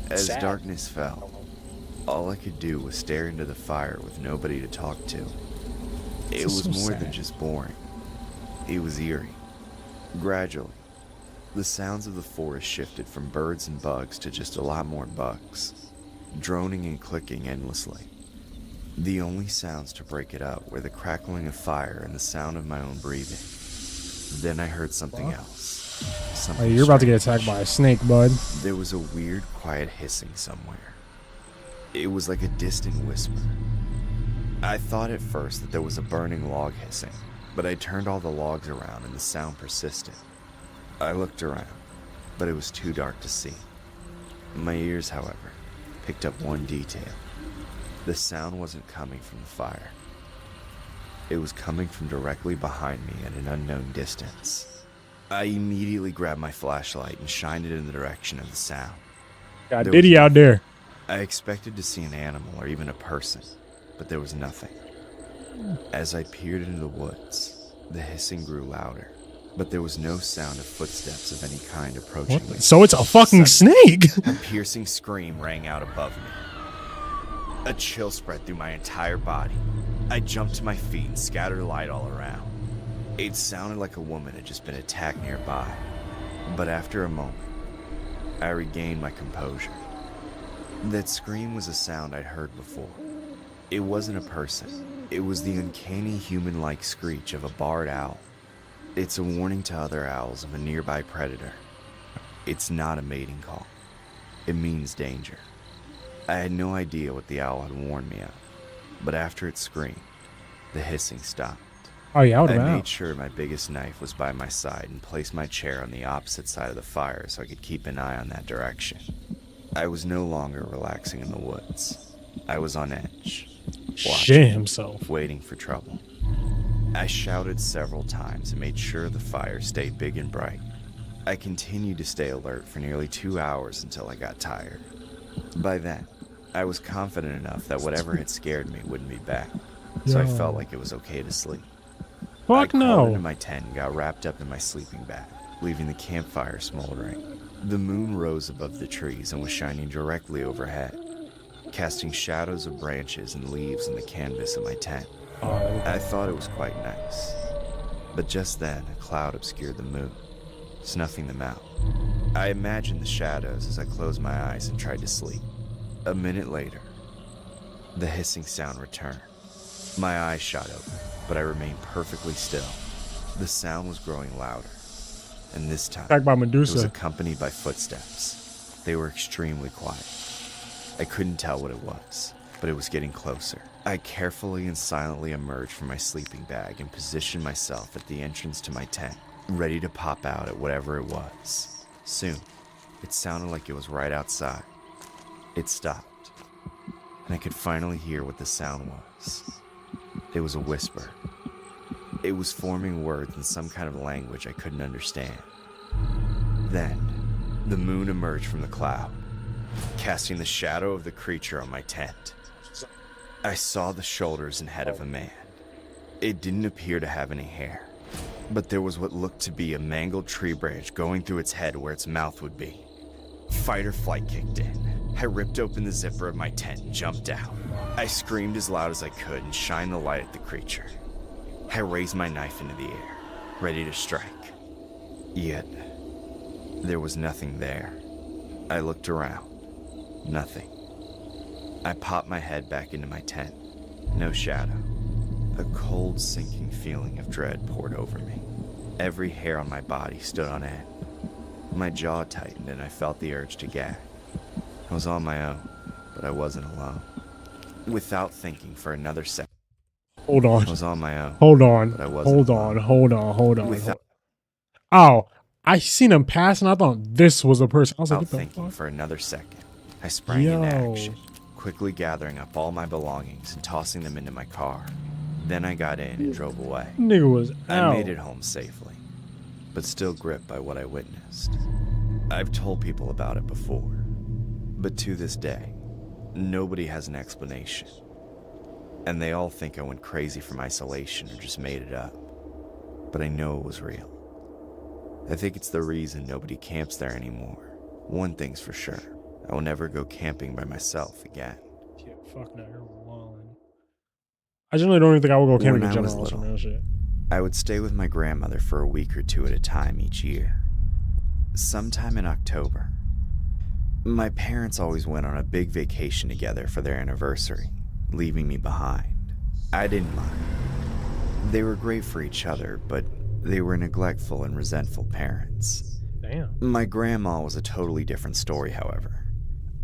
As darkness fell, all I could do was stare into the fire with nobody to talk to. It was more than just boring. It was eerie. Gradually, the sounds of the forest shifted from birds and bugs to just a lot more bugs, droning and clicking endlessly. The only sounds to break it up were the crackling of fire and the sound of my own breathing. Then I heard something else. Something Hey, you're about to get strange. attacked by a snake, bud. There was a weird, quiet hissing somewhere. It was like a distant whisper. I thought at first that there was a burning log hissing, but I turned all the logs around and the sound persisted. I looked around, but it was too dark to see. My ears, however, picked up one detail. The sound wasn't coming from the fire. It was coming from directly behind me at an unknown distance. I immediately grabbed my flashlight and shined it in the direction of the sound. Got There Diddy was out there. I expected to see an animal or even a person, but there was nothing. As I peered into the woods, the hissing grew louder, but there was no sound of footsteps of any kind approaching me. So it's a fucking snake. A piercing scream rang out above me. A chill spread through my entire body. I jumped to my feet and scattered light all around. It sounded like a woman had just been attacked nearby, but after a moment, I regained my composure. That scream was a sound I'd heard before. It wasn't a person. It was the uncanny human-like screech of a barred owl. It's a warning to other owls of a nearby predator. It's not a mating call. It means danger. I had no idea what the owl had warned me of, but after it screamed, the hissing stopped. Oh yeah, I would I have been made out. sure my biggest knife was by my side and placed my chair on the opposite side of the fire so I could keep an eye on that direction. I was no longer relaxing in the woods. I was on edge, Shit himself. waiting for trouble. I shouted several times and made sure the fire stayed big and bright. I continued to stay alert for nearly 2 hours until I got tired. By then, I was confident enough that whatever had scared me wouldn't be back, so I felt like it was okay to sleep. I crawled into my tent and got wrapped up in my sleeping bag, leaving the campfire smoldering. The moon rose above the trees and was shining directly overhead, casting shadows of branches and leaves on the canvas of my tent. I thought it was quite nice, but just then a cloud obscured the moon, snuffing them out. I imagined the shadows as I closed my eyes and tried to sleep. A minute later, the hissing sound returned. My eyes shot open, but I remained perfectly still. The sound was growing louder, and this time Attacked by it was Medusa. accompanied by footsteps. They were extremely quiet. I couldn't tell what it was, but it was getting closer. I carefully and silently emerged from my sleeping bag and positioned myself at the entrance to my tent, ready to pop out at whatever it was. Soon, it sounded like it was right outside. It stopped, and I could finally hear what the sound was. It was a whisper. It was forming words in some kind of language I couldn't understand. Then, the moon emerged from the cloud, casting the shadow of the creature on my tent. I saw the shoulders and head of a man. It didn't appear to have any hair, but there was what looked to be a mangled tree branch going through its head where its mouth would be. Fight or flight kicked in. I ripped open the zipper of my tent and jumped out. I screamed as loud as I could and shined the light at the creature. I raised my knife into the air, ready to strike. Yet, there was nothing there. I looked around. Nothing. I popped my head back into my tent. No shadow. A cold, sinking feeling of dread poured over me. Every hair on my body stood on end. My jaw tightened and I felt the urge to gag. I was on my own, but I wasn't alone. Without thinking for another second, Hold on. I was on my own. Hold on. But I wasn't Hold alone. on. Hold on. Hold on. Without Oh, I seen him pass and I thought this was a person. I was like, Without what the thinking fuck? for another second, I sprang into action, quickly gathering up all my belongings and tossing them into my car. Then I got in and drove away. Nigga was out. I made it home safely, but still gripped by what I witnessed. I've told people about it before, but to this day, nobody has an explanation. And they all think I went crazy from isolation or just made it up. But I know it was real. I think it's the reason nobody camps there anymore. One thing's for sure, I will never go camping by myself again. Yeah, fuck no, you're wildin'. I generally don't even think I would go camping When in I was general. Some little, real shit. I would stay with my grandmother for a week or two at a time each year. Sometime in October. My parents always went on a big vacation together for their anniversary, leaving me behind. I didn't mind. They were great for each other, but they were neglectful and resentful parents. Damn. My grandma was a totally different story, however.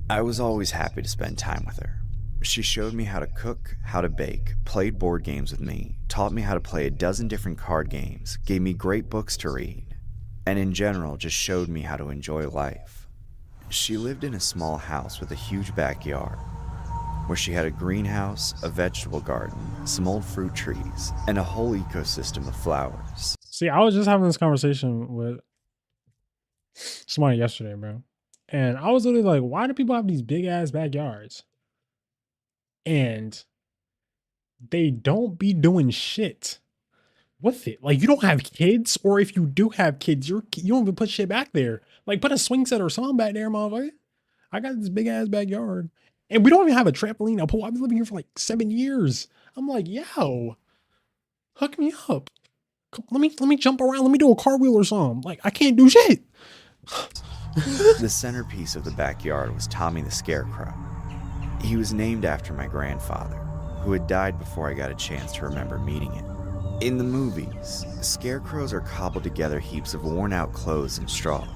I was always happy to spend time with her. She showed me how to cook, how to bake, played board games with me, taught me how to play a dozen different card games, gave me great books to read, and in general just showed me how to enjoy life. She lived in a small house with a huge backyard, where she had a greenhouse, a vegetable garden, some old fruit trees, and a whole ecosystem of flowers. See, I was just having this conversation with somebody yesterday, bro. And I was literally like, why do people have these big ass backyards? And they don't be doing shit with it. Like, you don't have kids, or if you do have kids, you don't even put shit back there. Like, put a swing set or something back there, motherfucker. I got this big ass backyard. And we don't even have a trampoline, a pool. I've been living here for like 7 years. I'm like, yo, hook me up. Let me jump around. Let me do a cartwheel or something. Like, I can't do shit. The centerpiece of the backyard was Tommy the Scarecrow. He was named after my grandfather, who had died before I got a chance to remember meeting him. In the movies, scarecrows are cobbled together heaps of worn-out clothes and straw.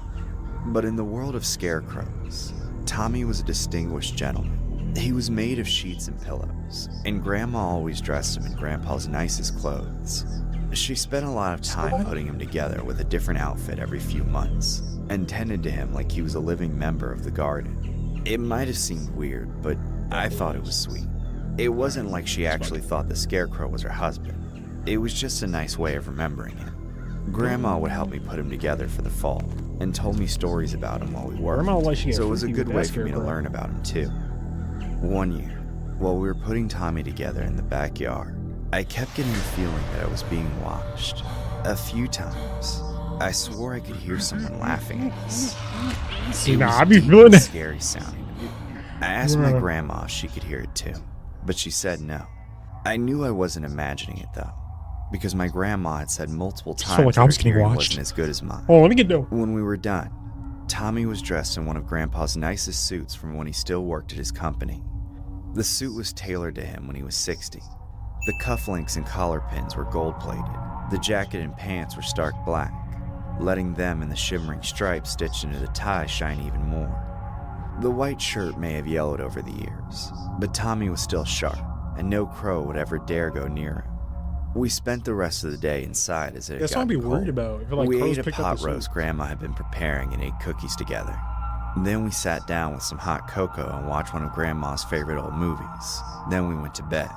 But in the world of scarecrows, Tommy was a distinguished gentleman. He was made of sheets and pillows, and Grandma always dressed him in Grandpa's nicest clothes. She spent a lot of time putting him together with a different outfit every few months, and tended to him like he was a living member of the garden. It might have seemed weird, but I thought it was sweet. It wasn't like she actually thought the scarecrow was her husband. It was just a nice way of remembering him. Grandma would help me put him together for the fall, and told me stories about him while we worked, so it was a good way for me to learn about him too. One year, while we were putting Tommy together in the backyard, I kept getting the feeling that I was being watched. A few times, I swore I could hear someone laughing at us. It was deep and scary sounding to me. I asked my grandma if she could hear it too, but she said no. I knew I wasn't imagining it though, because my grandma had said multiple times that her hearing wasn't as good as mine. Oh, let me get down. When we were done, Tommy was dressed in one of Grandpa's nicest suits from when he still worked at his company. The suit was tailored to him when he was 60. The cufflinks and collar pins were gold-plated. The jacket and pants were stark black, letting them and the shimmering stripes stitched into the tie shine even more. The white shirt may have yellowed over the years, but Tommy was still sharp, and no crow would ever dare go near him. We spent the rest of the day inside as it had gotten cold. Worried about. Like we ate a pot roast Grandma had been preparing and ate cookies together. Then we sat down with some hot cocoa and watched one of Grandma's favorite old movies. Then we went to bed.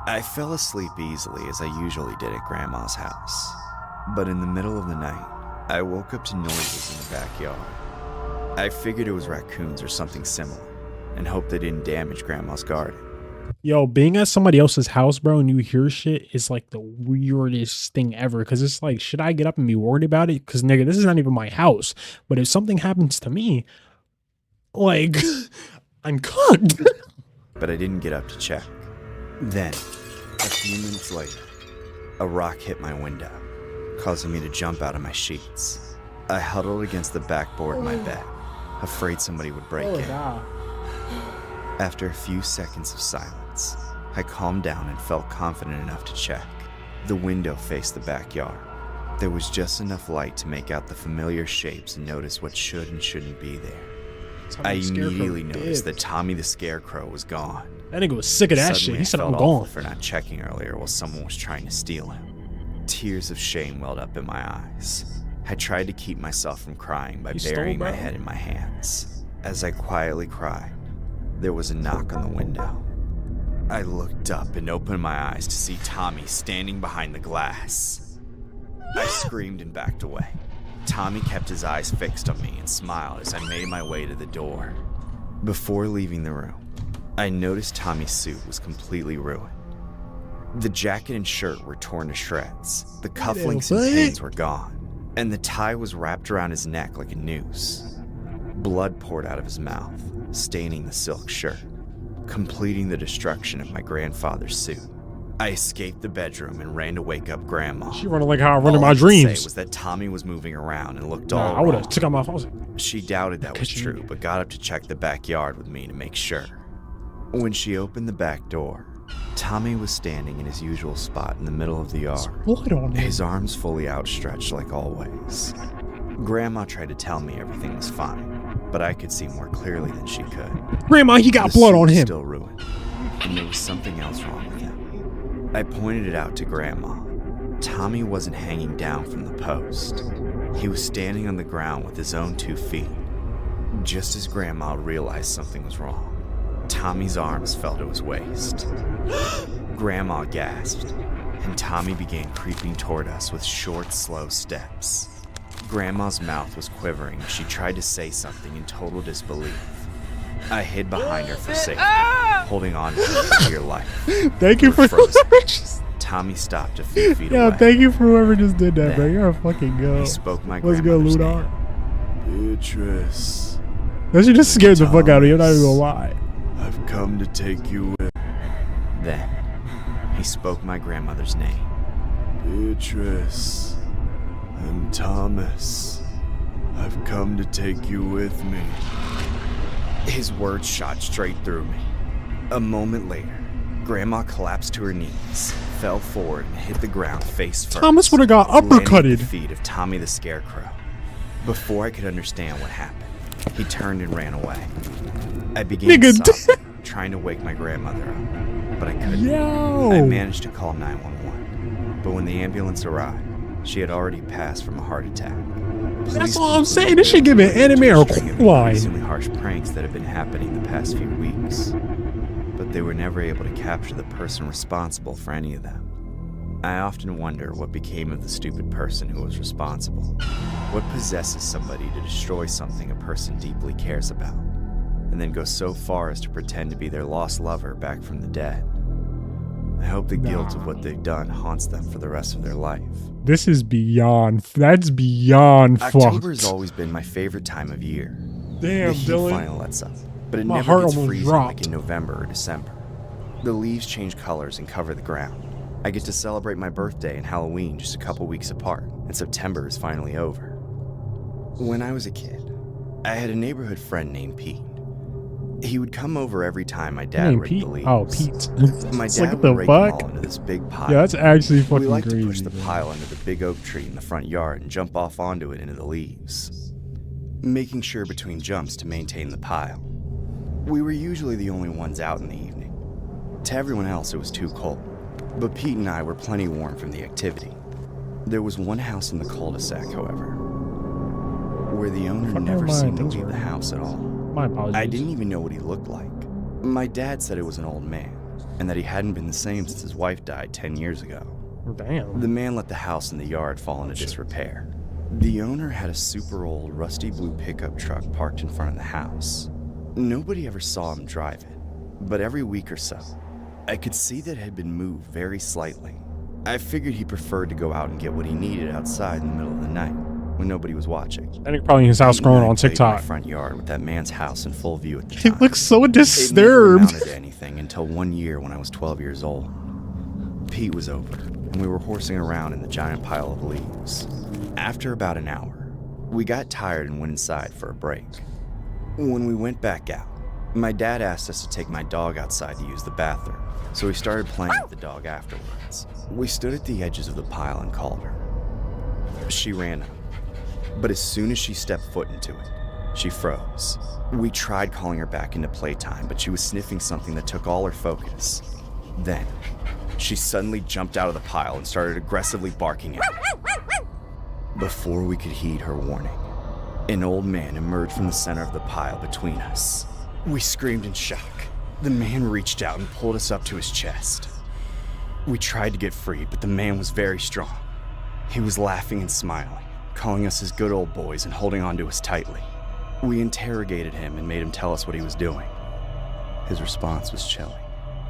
I fell asleep easily as I usually did at Grandma's house. But in the middle of the night, I woke up to noises in the backyard. I figured it was raccoons or something similar, and hoped they didn't damage Grandma's garden. Yo, being at somebody else's house, bro, and you hear shit is like the weirdest thing ever. Because it's like, should I get up and be worried about it? Because, nigga, this is not even my house. But if something happens to me, like, I'm cooked. But I didn't get up to check. Then, a few minutes later, a rock hit my window, causing me to jump out of my sheets. I huddled against the backboard of my bed, afraid somebody would break in. After a few seconds of silence, I calmed down and felt confident enough to check. The window faced the backyard. There was just enough light to make out the familiar shapes and notice what should and shouldn't be there. I immediately noticed that Tommy the Scarecrow was gone. That nigga was sick of that shit. He said, I'm gone. For not checking earlier while someone was trying to steal him. Tears of shame welled up in my eyes. I tried to keep myself from crying by burying my head in my hands. As I quietly cried, there was a knock on the window. I looked up and opened my eyes to see Tommy standing behind the glass. I screamed and backed away. Tommy kept his eyes fixed on me and smiled as I made my way to the door. Before leaving the room, I noticed Tommy's suit was completely ruined. The jacket and shirt were torn to shreds, the cufflinks and pins were gone, and the tie was wrapped around his neck like a noose. Blood poured out of his mouth, staining the silk shirt, completing the destruction of my grandfather's suit. I escaped the bedroom and ran to wake up Grandma. She running like how I run in my All I could dreams. say was that Tommy was moving around and looked all I would wrong. have took out my phone. She doubted that was true, but got up to check the backyard with me to make sure. When she opened the back door, Tommy was standing in his usual spot in the middle of the yard, Blood on him. his arms fully outstretched like always. Grandma tried to tell me everything was fine, but I could see more clearly than she could. Grandma, he got The blood suit on was him. still ruined, and there was something else wrong with him. I pointed it out to Grandma. Tommy wasn't hanging down from the post. He was standing on the ground with his own 2 feet. Just as Grandma realized something was wrong, Tommy's arms fell to his waist. Grandma gasped, and Tommy began creeping toward us with short, slow steps. Grandma's mouth was quivering as she tried to say something in total disbelief. I hid behind her for safety, holding on to her for dear life. Thank you for Tommy stopped a few feet away. Yeah, thank you for whoever just did that, bro. You're a fucking go. He spoke my Let's go, grandmother's Ludar. name. Beatrice. That shit just scared the fuck out of you. I'm not even gonna lie. I've come to take you with. Then, he spoke my grandmother's name. Beatrice. I'm Thomas. I've come to take you with me. His words shot straight through me. A moment later, Grandma collapsed to her knees, fell forward, and hit the ground face first. Thomas would have got uppercutted. At the feet of Tommy the Scarecrow. Before I could understand what happened, he turned and ran away. I began sobbing, trying to wake my grandmother up, but I couldn't. Yo. I managed to call 911. But when the ambulance arrived, she had already passed from a heart attack. That's all I'm saying. This should give an anime or line. Increasingly harsh pranks that have been happening the past few weeks. But they were never able to capture the person responsible for any of them. I often wonder what became of the stupid person who was responsible. What possesses somebody to destroy something a person deeply cares about, and then go so far as to pretend to be their lost lover back from the dead? I hope the guilt of what they've done haunts them for the rest of their life. This is beyond. That's beyond fucked. October has always been my favorite time of year. Damn, the heat Dylan. finally lets up, but it My never heart gets almost freezing dropped. like in November or December. The leaves change colors and cover the ground. I get to celebrate my birthday and Halloween just a couple weeks apart, and September is finally over. When I was a kid, I had a neighborhood friend named Pete. He would come over every time my dad Name raked Pete? the leaves. Oh, Pete. My It's dad like, would the rake them fuck? all into this big pile. Yeah, that's actually fucking We like crazy. to push the bro. pile under the big oak tree in the front yard and jump off onto it into the leaves, making sure between jumps to maintain the pile. We were usually the only ones out in the evening. To everyone else, it was too cold, but Pete and I were plenty warm from the activity. There was one house in the cul-de-sac, however, where the owner never seemed to leave the house at all. My apologies. I didn't even know what he looked like. My dad said it was an old man, and that he hadn't been the same since his wife died 10 years ago. Damn. The man let the house and the yard fall into disrepair. The owner had a super old, rusty blue pickup truck parked in front of the house. Nobody ever saw him drive it, but every week or so, I could see that it had been moved very slightly. I figured he preferred to go out and get what he needed outside in the middle of the night, when nobody was watching. I think probably in his house Pete and scrolling I on played in TikTok. my front yard with that man's house in full view at the He time. looks so It never disturbed. amounted to anything until one year when I was 12 years old. Pete was over, and we were horsing around in the giant pile of leaves. After about an hour, we got tired and went inside for a break. When we went back out, my dad asked us to take my dog outside to use the bathroom, so we started playing with the dog afterwards. We stood at the edges of the pile and called her. She ran up, but as soon as she stepped foot into it, she froze. We tried calling her back into playtime, but she was sniffing something that took all her focus. Then, she suddenly jumped out of the pile and started aggressively barking at me. Before we could heed her warning, an old man emerged from the center of the pile between us. We screamed in shock. The man reached out and pulled us up to his chest. We tried to get free, but the man was very strong. He was laughing and smiling, calling us his good old boys and holding on to us tightly. We interrogated him and made him tell us what he was doing. His response was chilling.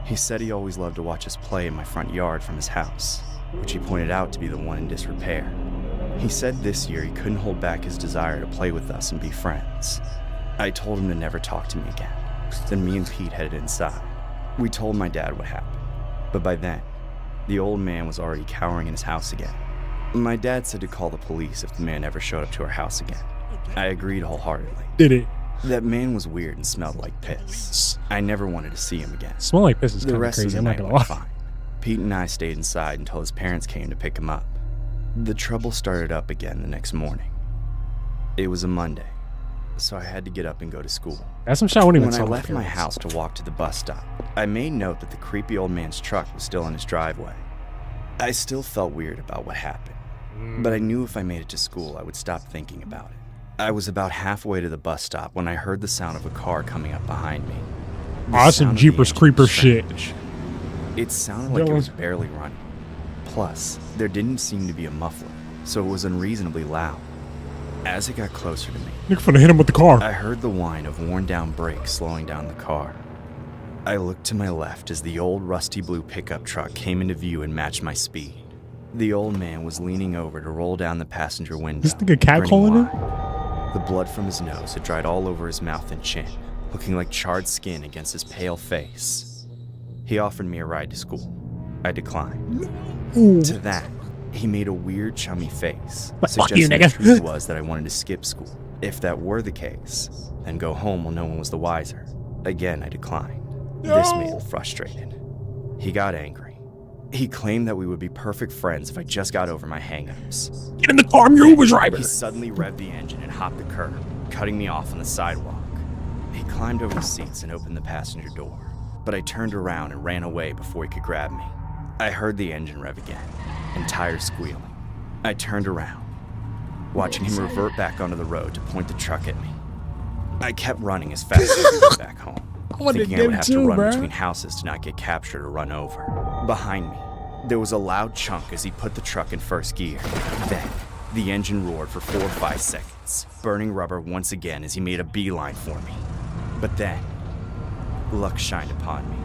He said he always loved to watch us play in my front yard from his house, which he pointed out to be the one in disrepair. He said this year he couldn't hold back his desire to play with us and be friends. I told him to never talk to me again. Then me and Pete headed inside. We told my dad what happened, but by then, the old man was already cowering in his house again. My dad said to call the police if the man ever showed up to our house again. I agreed wholeheartedly. Did it? That man was weird and smelled like piss. I never wanted to see him again. Smell like piss is The kind of rest of crazy. the I'm not night gonna went lie. fine. Pete and I stayed inside until his parents came to pick him up. The trouble started up again the next morning. It was a Monday, so I had to get up and go to school. That's some shit I wouldn't even When I tell left my parents. house to walk to the bus stop, I made note that the creepy old man's truck was still in his driveway. I still felt weird about what happened, but I knew if I made it to school, I would stop thinking about it. I was about halfway to the bus stop when I heard the sound of a car coming up behind me. The Oh, that's some sound of the Jeepers engine Creeper was shit. strange. It sounded like it was barely running. Plus, there didn't seem to be a muffler, so it was unreasonably loud. As it got closer to me, You're gonna hit him with the car. I heard the whine of worn-down brakes slowing down the car. I looked to my left as the old rusty blue pickup truck came into view and matched my speed. The old man was leaning over to roll down the passenger window. This nigga catcalling grinning him? wide. The blood from his nose had dried all over his mouth and chin, looking like charred skin against his pale face. He offered me a ride to school. I declined. To that, he made a weird chummy face, Fuck you, suggesting the nigga. truth was that I wanted to skip school. If that were the case, then go home while no one was the wiser. Again, I declined. This made him frustrated. He got angry. He claimed that we would be perfect friends if I just got over my hang-ups. Get in the car, I'm your Uber driver. He suddenly revved the engine and hopped the curb, cutting me off on the sidewalk. He climbed over the seats and opened the passenger door, but I turned around and ran away before he could grab me. I heard the engine rev again, and tires squealing. I turned around, watching him revert back onto the road to point the truck at me. I kept running as fast as I could get back home, thinking I would have to run between houses to not get captured or run over. Behind me, there was a loud chunk as he put the truck in first gear. Then, the engine roared for 4 or 5 seconds, burning rubber once again as he made a beeline for me. But then, luck shined upon me.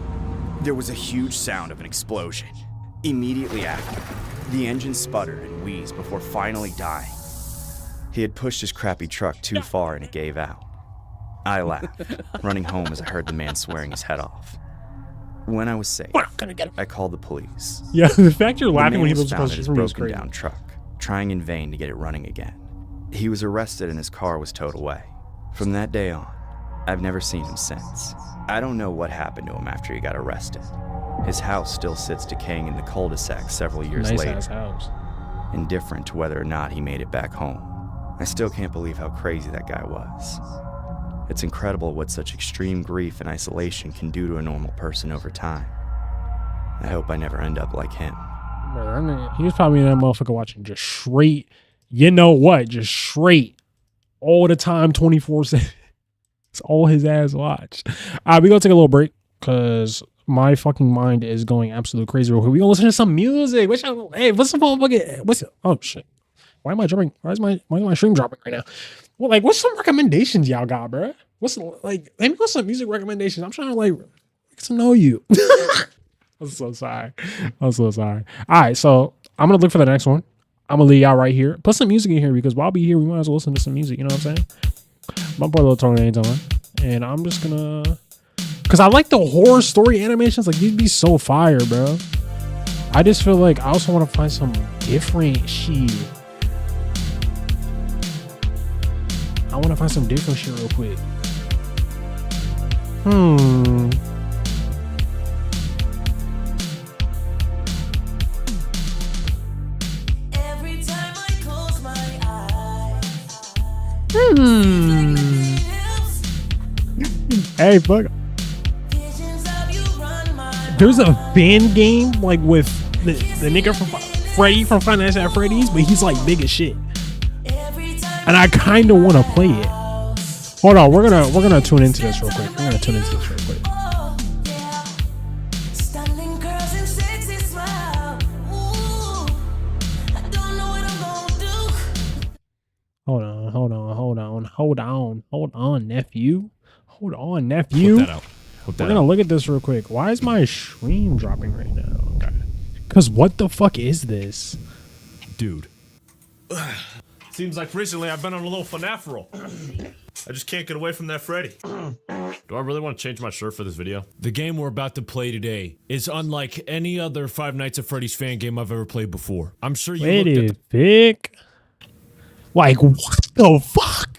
There was a huge sound of an explosion. Immediately after, the engine sputtered and wheezed before finally dying. He had pushed his crappy truck too far and it gave out. I laughed, running home as I heard the man swearing his head off. When I was safe, I called the police. Yeah, the fact you're laughing when he was found supposed his to was broken crazy. down truck, trying in vain to get it running again. He was arrested and his car was towed away. From that day on, I've never seen him since. I don't know what happened to him after he got arrested. His house still sits decaying in the cul-de-sac several years later. Nice ass house. Indifferent to whether or not he made it back home. I still can't believe how crazy that guy was. It's incredible what such extreme grief and isolation can do to a normal person over time. I hope I never end up like him. Bro, I mean, he was probably in that motherfucker watching just straight, you know what, just straight all the time, 24/7. It's all his ass watched. We gonna take a little break because my fucking mind is going absolute crazy real quick. We gonna listen to some music. Hey, what's the motherfucking, oh shit. Why am I dropping? Why is my stream dropping right now? Well, like, what's some recommendations y'all got, bro? Let me put some music recommendations. I'm trying to get to know you. I'm so sorry. I'm so sorry. All right, so I'm gonna look for the next one. I'm gonna leave y'all right here. Put some music in here because while we here, we might as well listen to some music. You know what I'm saying? My boy Lil Tony ain't on, and I'm just gonna, cause I like the horror story animations. Like, they'd be so fire, bro. I just feel like I also want to find some different shit. I want to find some different shit real quick. Every time I close my eyes, Hey, fuck. visions of you run my There's a fan game like with the nigga from Freddy from Five Nights at Freddy's, but he's like big as shit. And I kind of want to play it. Hold on, we're gonna tune into this real quick. Oh, yeah. Stunning curves and sexy smile. Ooh, I don't know what I'm gonna do. Hold on, nephew. Put that out. We're gonna look at this real quick. Why is my stream dropping right now? Okay. Cause what the fuck is this? Dude. Seems like recently I've been on a little FNAF. I just can't get away from that Freddy. Do I really want to change my shirt for this video? The game we're about to play today is unlike any other Five Nights at Freddy's fan game I've ever played before. I'm sure you Wait looked at a pick. Like, what the fuck?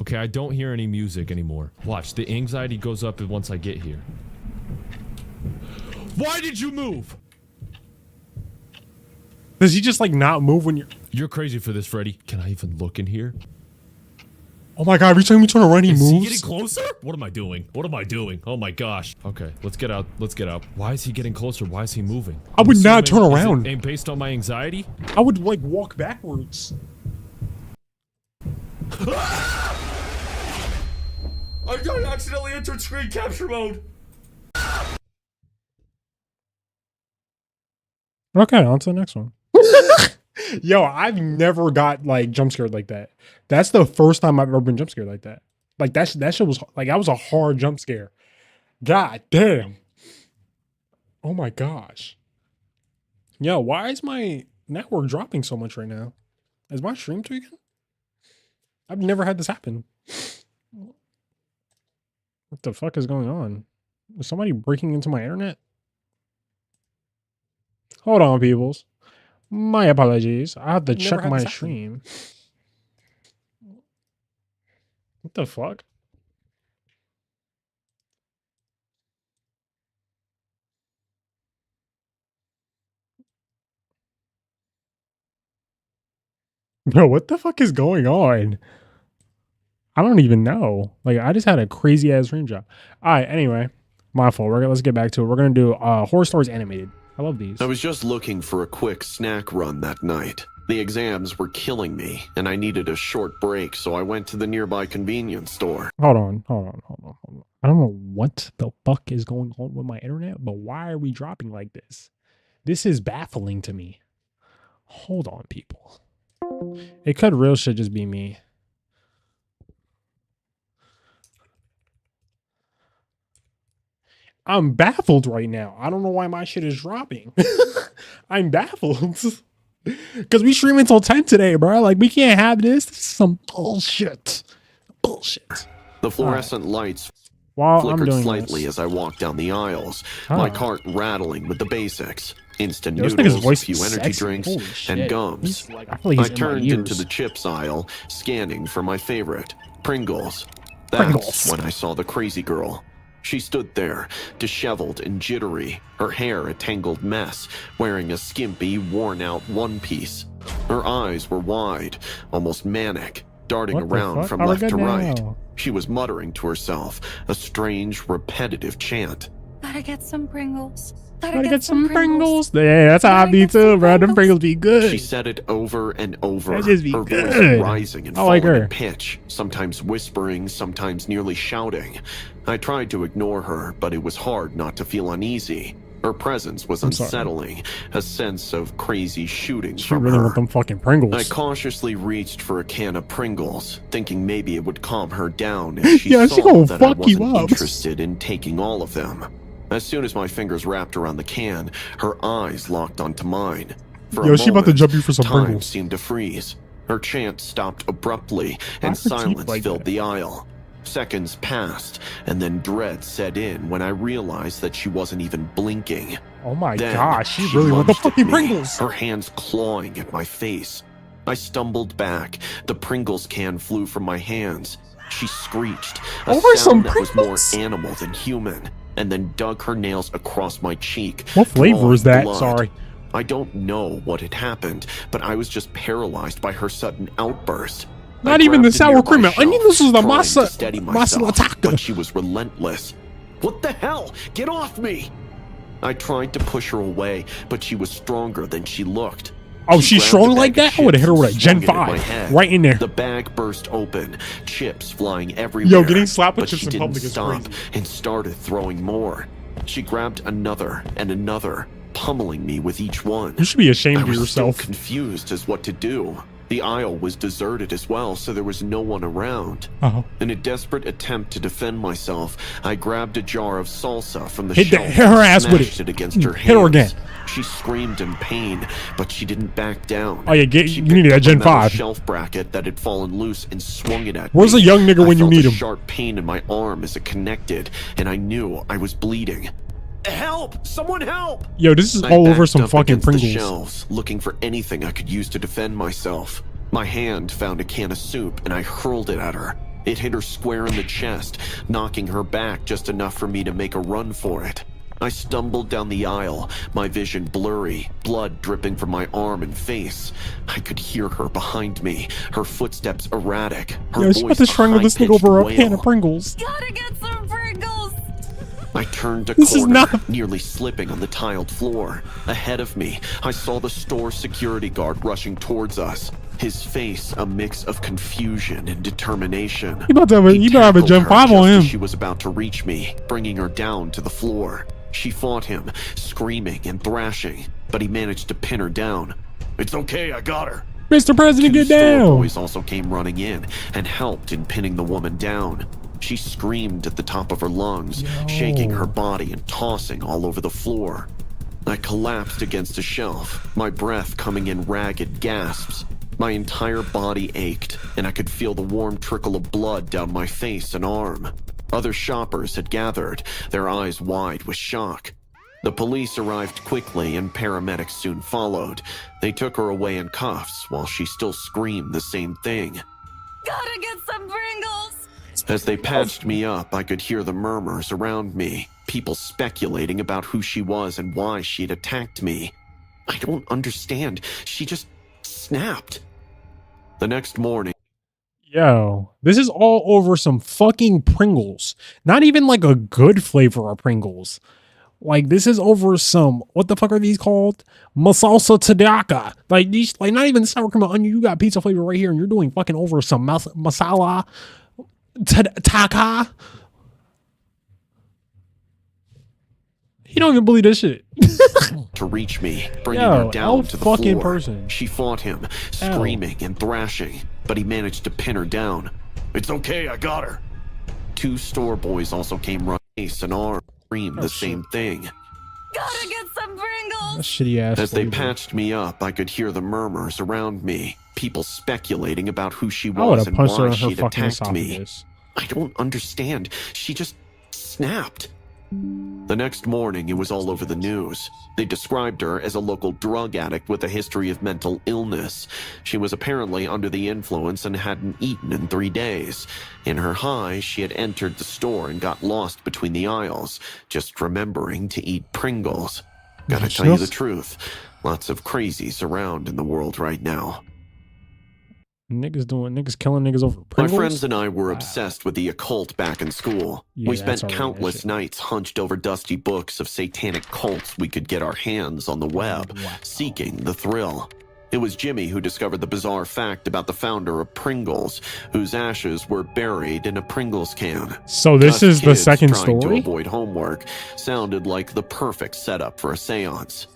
Okay, I don't hear any music anymore. Watch, the anxiety goes up once I get here. Why did you move? Does he just like not move when you're... You're crazy for this, Freddy. Can I even look in here? Oh my god, every time we turn around, he Is moves. he getting closer? What am I doing? What am I doing? Oh my gosh. Okay, let's get out. Let's get out. Why is he getting closer? Why is he moving? I would not turn around. And based on my anxiety? I would like walk backwards. I accidentally entered screen capture mode. Okay, on to the next one. Yo, I've never got like jump scared like that. That's the first time I've ever been jump scared like that. Like that shit was like, that was a hard jump scare. God damn. Oh my gosh. Yo, why is my network dropping so much right now? Is my stream tweaking? I've never had this happen. What the fuck is going on? Is somebody breaking into my internet? Hold on, peoples. My apologies. I have to check my stream. What the fuck? Bro, what the fuck is going on? I don't even know. Like, I just had a crazy ass stream drop. All right, anyway. My fault. Let's get back to it. We're gonna do horror stories animated. I love these. I was just looking for a quick snack run that night. The exams were killing me, and I needed a short break, so I went to the nearby convenience store. Hold on. I don't know what the fuck is going on with my internet, but why are we dropping like this? This is baffling to me. Hold on, people. It could real shit just be me. I'm baffled right now. I don't know why my shit is dropping. I'm baffled. Because we stream until 10 today, bro. Like, we can't have this. This is some bullshit. Bullshit. The fluorescent lights While flickered I'm doing slightly this. as I walked down the aisles, my cart rattling with the basics. Instant Yo, this nigga's noodles, a voice few is energy sexy. drinks, Holy and shit. gums. He's like, I feel like he's in my turned ears. into the chips aisle, scanning for my favorite, Pringles. Pringles. That's when I saw the crazy girl. She stood there, disheveled and jittery, her hair a tangled mess, wearing a skimpy, worn-out one-piece. Her eyes were wide, almost manic, darting What the around fuck? from Oh, we're left good to right. now. She was muttering to herself, a strange, repetitive chant. Gotta get some Pringles. Gotta get some Pringles. Yeah, that's how I be too, bro. Them Pringles be good. She said it over and over, That just be her good. voice rising and I like falling her. in pitch, sometimes whispering, sometimes nearly shouting. I tried to ignore her, but it was hard not to feel uneasy. Her presence was I'm sorry. unsettling, a sense of crazy shooting She from really her. want them fucking Pringles. I cautiously reached for a can of Pringles, thinking maybe it would calm her down if she Yeah, saw she gonna that I fuck you wasn't up. interested in taking all of them. As soon as my fingers wrapped around the can, her eyes locked onto mine. For Yo, a she about to moment, jump you for some time Pringles. seemed to freeze. Her chant stopped abruptly, Why and her teeth silence like filled that? the aisle. Seconds passed, and then dread set in when I realized that she wasn't even blinking. Oh my Then gosh, she really want the lunged at fucking me, Pringles. her hands clawing at my face. I stumbled back. The Pringles can flew from my hands. She screeched, a Over sound some that was more Pringles? animal than human, and then dug her nails across my cheek. What flavor drawing is that? blood. Sorry. I don't know what had happened, but I was just paralyzed by her sudden outburst. Not I even the grabbed a sour nearby cream. I shelf, knew this was the trying masa to steady myself, attack. but she was relentless. What the hell? Get off me! I tried to push her away, but she was stronger than she looked. Oh, She she's grabbed strong a like bag of that? I would've hit her chips with a and Gen swung it at my 5 head. right in there. The bag burst open, chips flying everywhere. Yo, getting slapped with but she chips in didn't public is stop crazy. and started throwing more. She grabbed another and another, pummeling me with each one. You should be ashamed I of was yourself. still confused as what to do. The aisle was deserted as well, so there was no one around. Uh-huh. In a desperate attempt to defend myself, I grabbed a jar of salsa from the Hit shelf her and ass with smashed it. against her Hit her again. hands. She screamed in pain, but she didn't back down. Oh, yeah, She you needed picked that up a Gen metal 5. shelf bracket that had fallen loose and swung it at Where's me. a young nigga when you I felt need a him? sharp pain in my arm as it connected, and I knew I was bleeding. Help! Someone help! Yo, this is I all over backed some up fucking against the Pringles. shelves, looking for anything I could use to defend myself. My hand found a can of soup, and I hurled it at her. It hit her square in the chest, knocking her back just enough for me to make a run for it. I stumbled down the aisle, my vision blurry, blood dripping from my arm and face. I could hear her behind me, her footsteps erratic, her Yo, voice she about to strangle this nigga high-pitched over a wail. can of Pringles. Gotta get some Pringles. I turned a This is corner, not- nearly slipping on the tiled floor. Ahead of me, I saw the store security guard rushing towards us. His face a mix of confusion and determination. You about to have a, He you better have a tackled Gen her 5 on just him. as she was about to reach me, bringing her down to the floor. She fought him, screaming and thrashing, but he managed to pin her down. It's okay, I got her. Mr. President, Two get store down. boys also came running in and helped in pinning the woman down. She screamed at the top of her lungs, shaking her body and tossing all over the floor. I collapsed against a shelf, my breath coming in ragged gasps. My entire body ached, and I could feel the warm trickle of blood down my face and arm. Other shoppers had gathered, their eyes wide with shock. The police arrived quickly and paramedics soon followed. They took her away in cuffs while she still screamed the same thing. Gotta get some Pringles. As they patched me up, I could hear the murmurs around me, people speculating about who she was and why she'd attacked me. I don't understand. She just snapped. The next morning, Yo, This is all over some fucking Pringles. Not even like a good flavor of Pringles. Like, this is over some, what the fuck are these called? Masalsa tadaka. Like, these, like, not even sour cream and onion. You got pizza flavor right here, and you're doing fucking over some masala taka. You don't even believe this shit. To reach me, bringing her down to the fucking floor. Person. She fought him, screaming and thrashing, but he managed to pin her down. It's okay, I got her. 2 store boys also came running, face and arm, screamed the same thing. Gotta get some Pringles. Shitty ass. As they patched me up, I could hear the murmurs around me, people speculating about who she I would was have and punched her why in her she'd fucking attacked me. esophagus. I don't understand. She just snapped. The next morning, it was all over the news. They described her as a local drug addict with a history of mental illness. She was apparently under the influence and hadn't eaten in 3 days. In her high, she had entered the store and got lost between the aisles, just remembering to eat Pringles. Gotta tell you the truth, lots of crazies around in the world right now. Niggas killing niggas over Pringles? My friends and I were obsessed with the occult back in school. Yeah, we that's spent alright, countless that shit. nights hunched over dusty books of satanic cults we could get our hands on the web, seeking the thrill. It was Jimmy who discovered the bizarre fact about the founder of Pringles, whose ashes were buried in a Pringles can. So this Us is the kids second trying story? to avoid homework sounded like the perfect setup for a seance.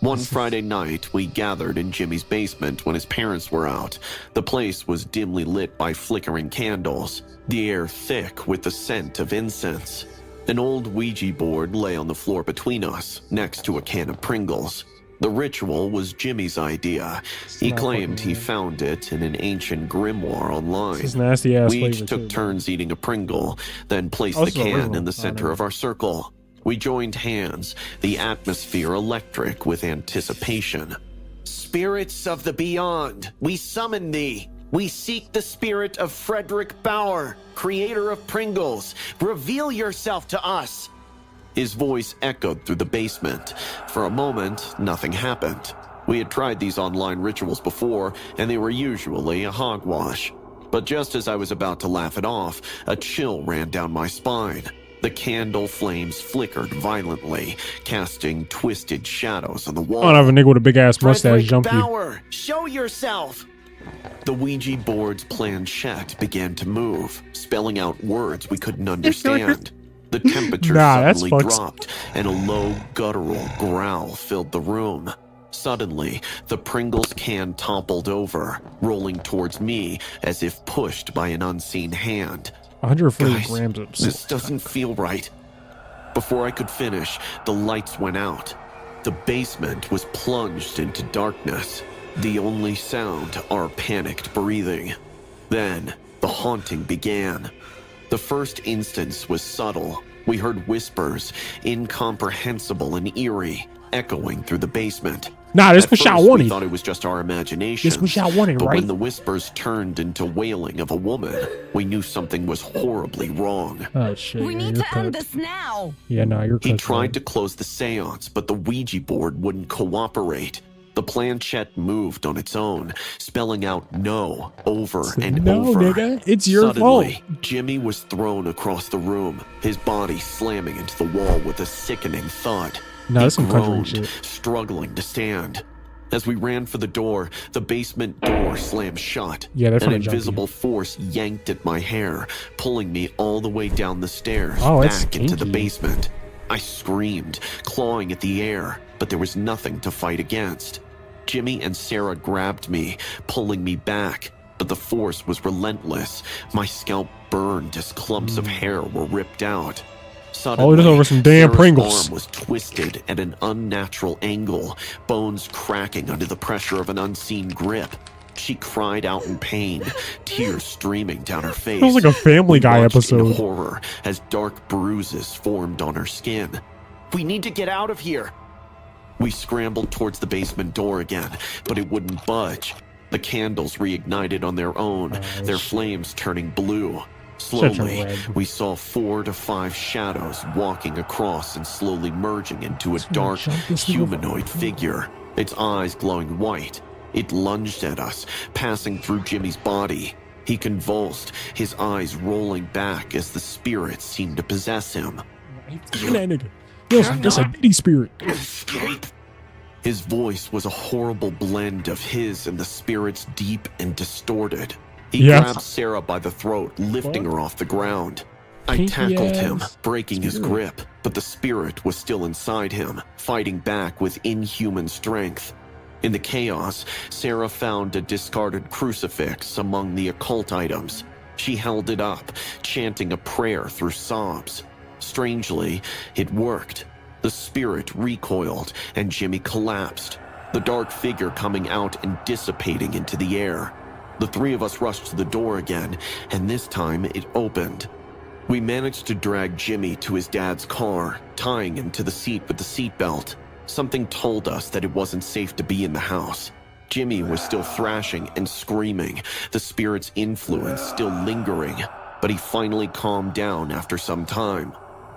One Friday night, we gathered in Jimmy's basement when his parents were out. The place was dimly lit by flickering candles, the air thick with the scent of incense. An old Ouija board lay on the floor between us, next to a can of Pringles. The ritual was Jimmy's idea. He claimed he found it in an ancient grimoire online. This is nasty ass We each flavor, took too. turns eating a Pringle, then placed Oh, the this is can original. in the Oh, center no. of our circle. We joined hands, the atmosphere electric with anticipation. Spirits of the beyond, we summon thee. We seek the spirit of Frederick Bauer, creator of Pringles. Reveal yourself to us. His voice echoed through the basement. For a moment, nothing happened. We had tried these online rituals before, and they were usually a hogwash. But just as I was about to laugh it off, a chill ran down my spine. The candle flames flickered violently, casting twisted shadows on the wall. I don't have a nigga with a big ass mustache jump you. Bauer, show yourself! The Ouija board's planchette began to move, spelling out words we couldn't understand. The temperature that's suddenly fucks. dropped, and a low, guttural growl filled the room. Suddenly, the Pringles can toppled over, rolling towards me as if pushed by an unseen hand. 140 Guys, grams of this doesn't feel right. Before I could finish, the lights went out. The basement was plunged into darkness. The only sound, our panicked breathing. Then, the haunting began. The first instance was subtle. We heard whispers, incomprehensible and eerie, echoing through the basement. Nah, this At was y'all first, wanted. we thought it was just our imagination. This was y'all wanted, But right? when the whispers turned into wailing of a woman, we knew something was horribly wrong. Oh shit. We yeah, need you're to end cooked. this now. Yeah, nah, you're He cooked, tried bro. to close the seance, but the Ouija board wouldn't cooperate. The planchette moved on its own, spelling out no over and No, over. nigga, it's your Suddenly, fault. Jimmy was thrown across the room, his body slamming into the wall with a sickening thud. Nah, He that's some country groaned, shit. struggling to stand. As we ran for the door, the basement door slammed shut. Yeah, that's An when I jumped you. invisible force yanked at my hair, pulling me all the way down the stairs, Oh, it's back into the kinky. basement. I screamed, clawing at the air, but there was nothing to fight against. Jimmy and Sarah grabbed me, pulling me back, but the force was relentless. My scalp burned as clumps of hair were ripped out. Suddenly, this over some damn Sarah's Pringles. arm was twisted at an unnatural angle, bones cracking under the pressure of an unseen grip. She cried out in pain, tears streaming down her face. Sounds like a Family We Guy watched in episode. horror as dark bruises formed on her skin. We need to get out of here. We scrambled towards the basement door again, but it wouldn't budge. The candles reignited on their own, their flames turning blue. Slowly, red. we saw 4 to 5 shadows walking across and slowly merging into a dark, humanoid figure, its eyes glowing white. It lunged at us, passing through Jimmy's body. He convulsed, his eyes rolling back as the spirit seemed to possess him. That nigga. That's a Diddy spirit. Escape. His voice was a horrible blend of his and the spirit's, deep and distorted. He grabbed Sarah by the throat, lifting her off the ground. I tackled him, breaking his grip, but the spirit was still inside him, fighting back with inhuman strength. In the chaos, Sarah found a discarded crucifix among the occult items. She held it up, chanting a prayer through sobs. Strangely, it worked. The spirit recoiled, and Jimmy collapsed, the dark figure coming out and dissipating into the air. The three of us rushed to the door again, and this time it opened. We managed to drag Jimmy to his dad's car, tying him to the seat with the seatbelt. Something told us that it wasn't safe to be in the house. Jimmy was still thrashing and screaming, the spirit's influence still lingering, but he finally calmed down after some time.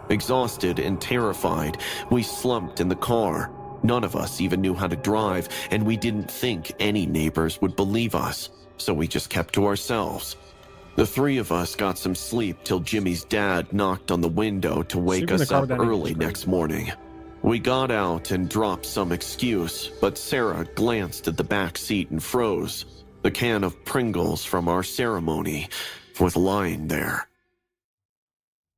Exhausted and terrified, we slumped in the car. None of us even knew how to drive, and we didn't think any neighbors would believe us, so we just kept to ourselves. The three of us got some sleep till Jimmy's dad knocked on the window to wake us up early next morning. We got out and dropped some excuse, but Sarah glanced at the back seat and froze. The can of Pringles from our ceremony was lying there.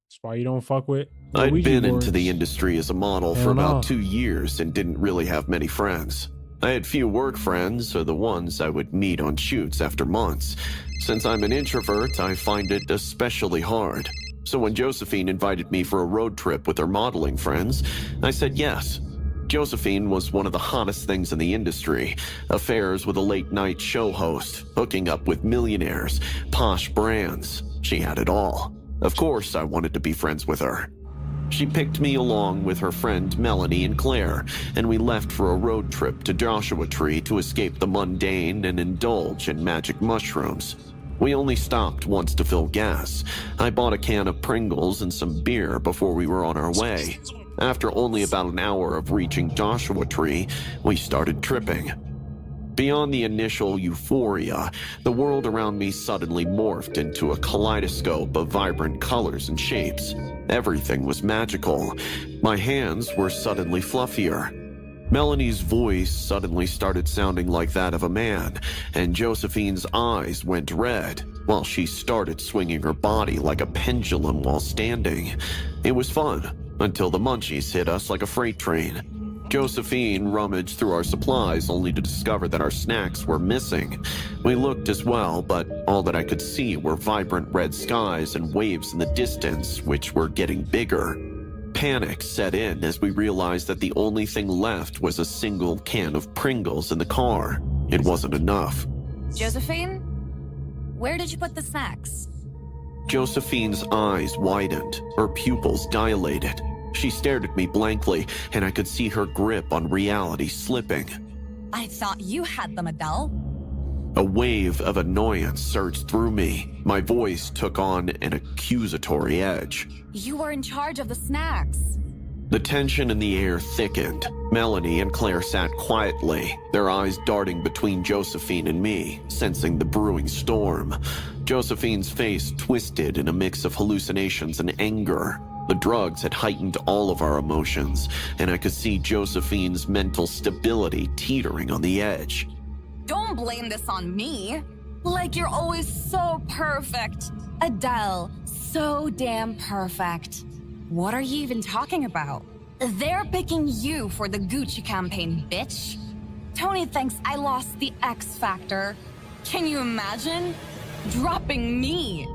That's why you don't fuck with I'd Ouija been boards. into the industry as a model for about 2 years and didn't really have many friends. I had few work friends, or the ones I would meet on shoots after months. Since I'm an introvert, I find it especially hard. So when Josephine invited me for a road trip with her modeling friends, I said yes. Josephine was one of the hottest things in the industry. Affairs with a late-night show host, hooking up with millionaires, posh brands. She had it all. Of course, I wanted to be friends with her. She picked me along with her friend Melanie and Claire, and we left for a road trip to Joshua Tree to escape the mundane and indulge in magic mushrooms. We only stopped once to fill gas. I bought a can of Pringles and some beer before we were on our way. After only about an hour of reaching Joshua Tree, we started tripping. Beyond the initial euphoria, the world around me suddenly morphed into a kaleidoscope of vibrant colors and shapes. Everything was magical. My hands were suddenly fluffier. Melanie's voice suddenly started sounding like that of a man, and Josephine's eyes went red, while she started swinging her body like a pendulum while standing. It was fun, until the munchies hit us like a freight train. Josephine rummaged through our supplies only to discover that our snacks were missing. We looked as well, but all that I could see were vibrant red skies and waves in the distance, which were getting bigger. Panic set in as we realized that the only thing left was a single can of Pringles in the car. It wasn't enough. Josephine? Where did you put the snacks? Josephine's eyes widened, her pupils dilated. She stared at me blankly, and I could see her grip on reality slipping. I thought you had them, Adele. A wave of annoyance surged through me. My voice took on an accusatory edge. You were in charge of the snacks. The tension in the air thickened. Melanie and Claire sat quietly, their eyes darting between Josephine and me, sensing the brewing storm. Josephine's face twisted in a mix of hallucinations and anger. The drugs had heightened all of our emotions, and I could see Josephine's mental stability teetering on the edge. Don't blame this on me. Like you're always so perfect. Adele, so damn perfect. What are you even talking about? They're picking you for the Gucci campaign, bitch. Tony thinks I lost the X Factor. Can you imagine? Dropping me,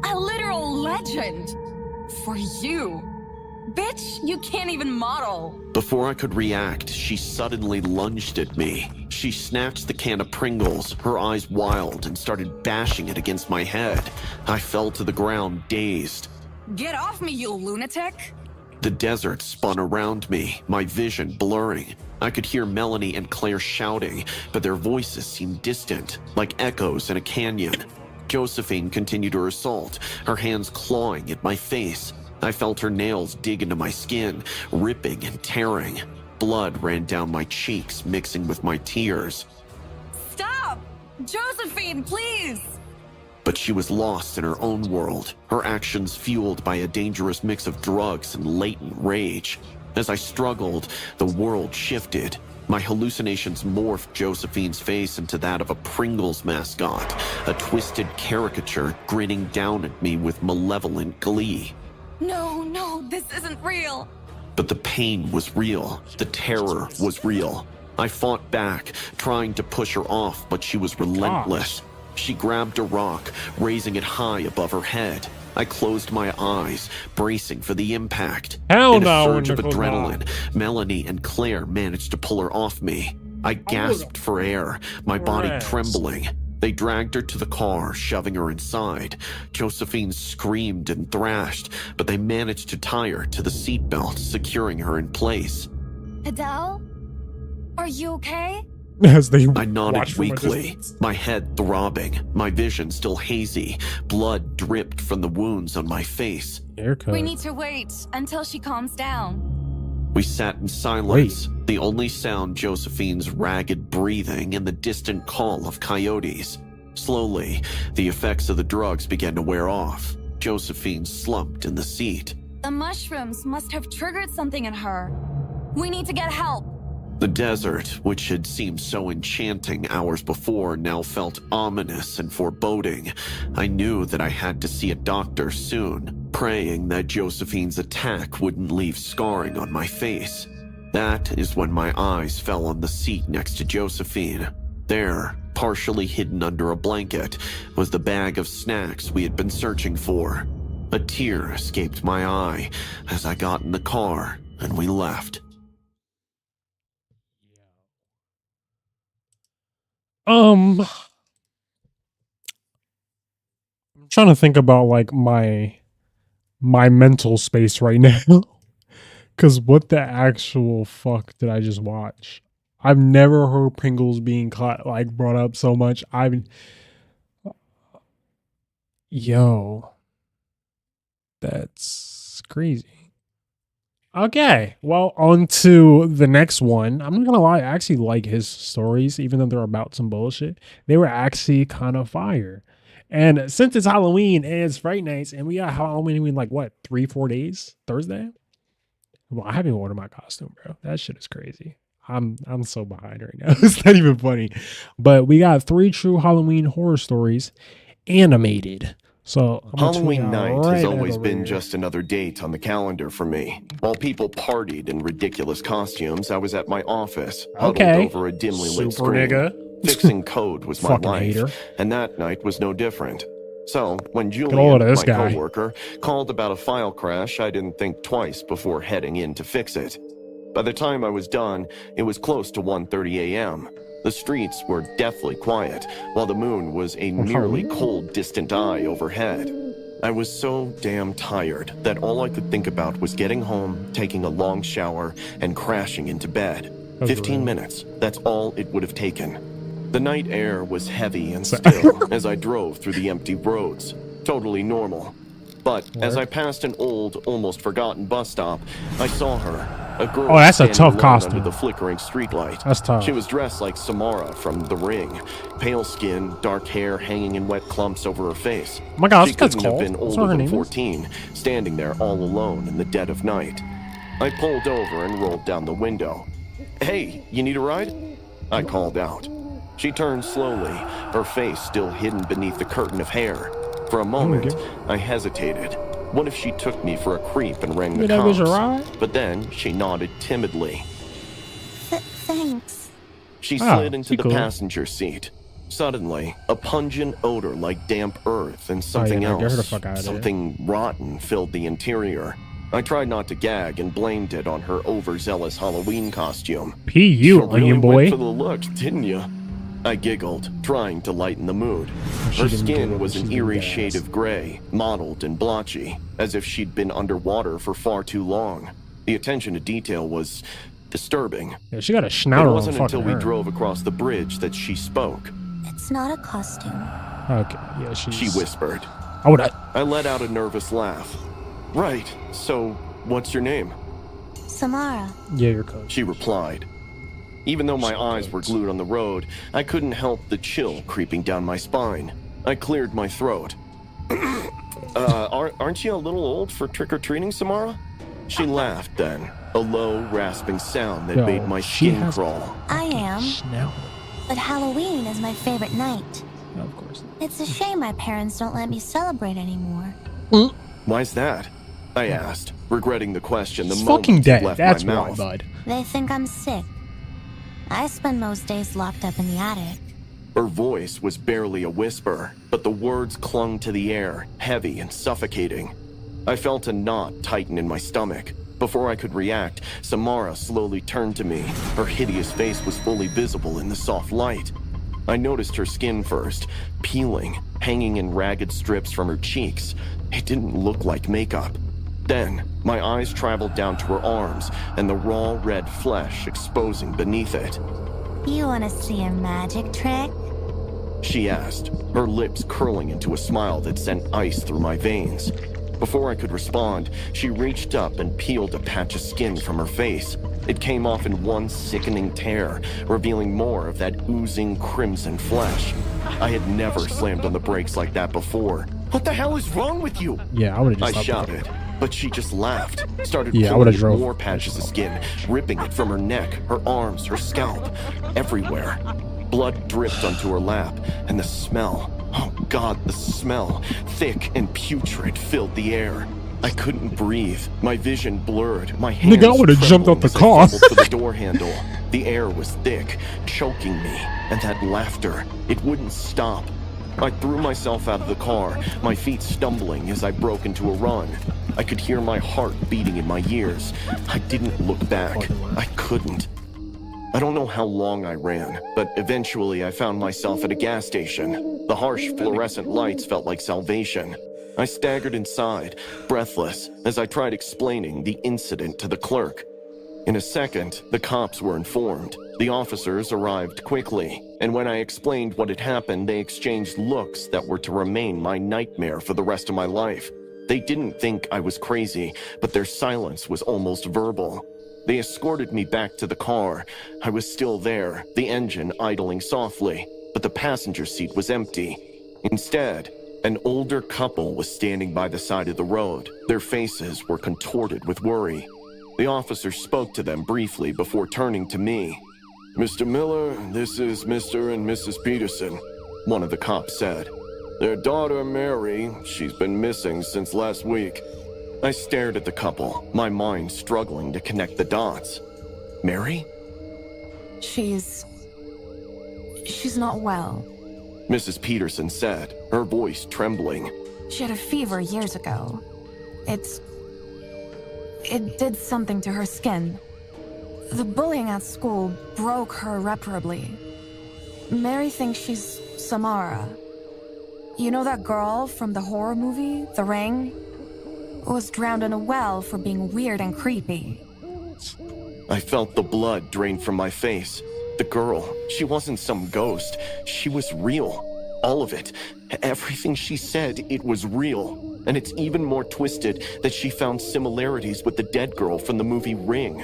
a literal legend, for you. Bitch, you can't even model. Before I could react, she suddenly lunged at me. She snatched the can of Pringles, her eyes wild, and started bashing it against my head. I fell to the ground, dazed. Get off me, you lunatic! The desert spun around me, my vision blurring. I could hear Melanie and Claire shouting, but their voices seemed distant, like echoes in a canyon. Josephine continued her assault, her hands clawing at my face. I felt her nails dig into my skin, ripping and tearing. Blood ran down my cheeks, mixing with my tears. Stop! Josephine, please! But she was lost in her own world, her actions fueled by a dangerous mix of drugs and latent rage. As I struggled, the world shifted. My hallucinations morphed Josephine's face into that of a Pringles mascot, a twisted caricature grinning down at me with malevolent glee. No, this isn't real. But the pain was real. The terror was real. I fought back, trying to push her off, but she was relentless. She grabbed a rock, raising it high above her head. I closed my eyes, bracing for the impact. In a surge of adrenaline, Melanie and Claire managed to pull her off me. I gasped for air, my body trembling. They dragged her to the car, shoving her inside. Josephine screamed and thrashed, but they managed to tie her to the seatbelt, securing her in place. Adele? Are you okay? I nodded weakly, my head throbbing, my vision still hazy. Blood dripped from the wounds on my face. We need to wait until she calms down. We sat in silence, the only sound Josephine's ragged breathing and the distant call of coyotes. Slowly, the effects of the drugs began to wear off. Josephine slumped in the seat. The mushrooms must have triggered something in her. We need to get help. The desert, which had seemed so enchanting hours before, now felt ominous and foreboding. I knew that I had to see a doctor soon, praying that Josephine's attack wouldn't leave scarring on my face. That is when my eyes fell on the seat next to Josephine. There, partially hidden under a blanket, was the bag of snacks we had been searching for. A tear escaped my eye as I got in the car and we left. I'm trying to think about like my mental space right now. Cause what the actual fuck did I just watch? I've never heard Pringles being brought up so much. Yo, that's crazy. Okay, well, on to the next one. I'm not gonna lie, I actually like his stories, even though they're about some bullshit. They were actually kind of fire. And since it's Halloween and it's Fright Nights, and we got Halloween in like what, 3-4 days? Thursday? Well, I haven't even ordered my costume, bro. That shit is crazy. I'm so behind right now. It's not even funny. But we got 3 true Halloween horror stories animated. So Halloween night has always been just another date on the calendar for me. While people partied in ridiculous costumes, I was at my office, huddled over a dimly lit screen. Fixing code was my life, and that night was no different. So, when Julian, my coworker, called about a file crash, I didn't think twice before heading in to fix it. By the time I was done, it was close to 1:30 a.m. The streets were deathly quiet, while the moon was a merely cold, distant eye overhead. I was so damn tired that all I could think about was getting home, taking a long shower, and crashing into bed. 15 minutes, that's all it would have taken. The night air was heavy and still as I drove through the empty roads. Totally normal. But as I passed an old, almost forgotten bus stop, I saw her. A girl that's a tough costume. Under the flickering streetlight. That's tough. She was dressed like Samara from The Ring. Pale skin, dark hair hanging in wet clumps over her face. Oh my God, she couldn't have been older than 14, standing there all alone in the dead of night. I pulled over and rolled down the window. "Hey, you need a ride?" I called out. She turned slowly, her face still hidden beneath the curtain of hair. For a moment, I hesitated. What if she took me for a creep and rang the cops? But then she nodded timidly. Thanks. She slid into the passenger seat. Suddenly, a pungent odor like damp earth and something else, something rotten, filled the interior. I tried not to gag and blamed it on her overzealous Halloween costume. You really went for the looks, didn't you? I giggled, trying to lighten the mood. Her skin was an eerie shade of gray, mottled and blotchy, as if she'd been underwater for far too long. The attention to detail was disturbing. Yeah, she got a schnauzer. It wasn't until we drove across the bridge that she spoke. It's not a costume. Okay, yeah, she whispered. I let out a nervous laugh. Right, so what's your name? Samara. Yeah, your coach. She replied. Even though my eyes were glued on the road, I couldn't help the chill creeping down my spine. I cleared my throat. Aren't you a little old for trick-or-treating, Samara? She laughed then, a low, rasping sound that made my skin crawl. I am. But Halloween is my favorite night. Of course. It's a shame my parents don't let me celebrate anymore. Why's that? I asked, regretting the question the It's moment fucking it dead. left That's my why, mouth. bud. They think I'm sick. I spend most days locked up in the attic. Her voice was barely a whisper, but the words clung to the air, heavy and suffocating. I felt a knot tighten in my stomach. Before I could react, Samara slowly turned to me. Her hideous face was fully visible in the soft light. I noticed her skin first, peeling, hanging in ragged strips from her cheeks. It didn't look like makeup. Then, my eyes traveled down to her arms and the raw red flesh exposing beneath it. You want to see a magic trick? She asked, her lips curling into a smile that sent ice through my veins. Before I could respond, she reached up and peeled a patch of skin from her face. It came off in one sickening tear, revealing more of that oozing crimson flesh. I had never slammed on the brakes like that before. What the hell is wrong with you? Yeah, I would have just I stopped shouted, but she just laughed, started Yeah, I pulling would've at drove. more patches of skin, ripping it from her neck, her arms, her scalp, everywhere. Blood dripped onto her lap, and the smell, oh God, the smell, thick and putrid, filled the air. I couldn't breathe. My vision blurred. My hands Nigga, I would've jumped out the trembled as I car. fumbled for the door handle. The air was thick, choking me, and that laughter, it wouldn't stop. I threw myself out of the car, my feet stumbling as I broke into a run. I could hear my heart beating in my ears. I didn't look back. I couldn't. I don't know how long I ran, but eventually I found myself at a gas station. The harsh fluorescent lights felt like salvation. I staggered inside, breathless, as I tried explaining the incident to the clerk. In a second, the cops were informed. The officers arrived quickly, and when I explained what had happened, they exchanged looks that were to remain my nightmare for the rest of my life. They didn't think I was crazy, but their silence was almost verbal. They escorted me back to the car. I was still there, the engine idling softly, but the passenger seat was empty. Instead, an older couple was standing by the side of the road. Their faces were contorted with worry. The officer spoke to them briefly before turning to me. "Mr. Miller, this is Mr. and Mrs. Peterson," one of the cops said. "Their daughter, Mary, she's been missing since last week." I stared at the couple, my mind struggling to connect the dots. Mary? She's not well. Mrs. Peterson said, her voice trembling. She had a fever years ago. It did something to her skin. The bullying at school broke her irreparably. Mary thinks she's Samara. You know that girl from the horror movie, The Ring? Was drowned in a well for being weird and creepy. I felt the blood drain from my face. The girl, she wasn't some ghost. She was real. All of it. Everything she said, it was real. And it's even more twisted that she found similarities with the dead girl from the movie Ring.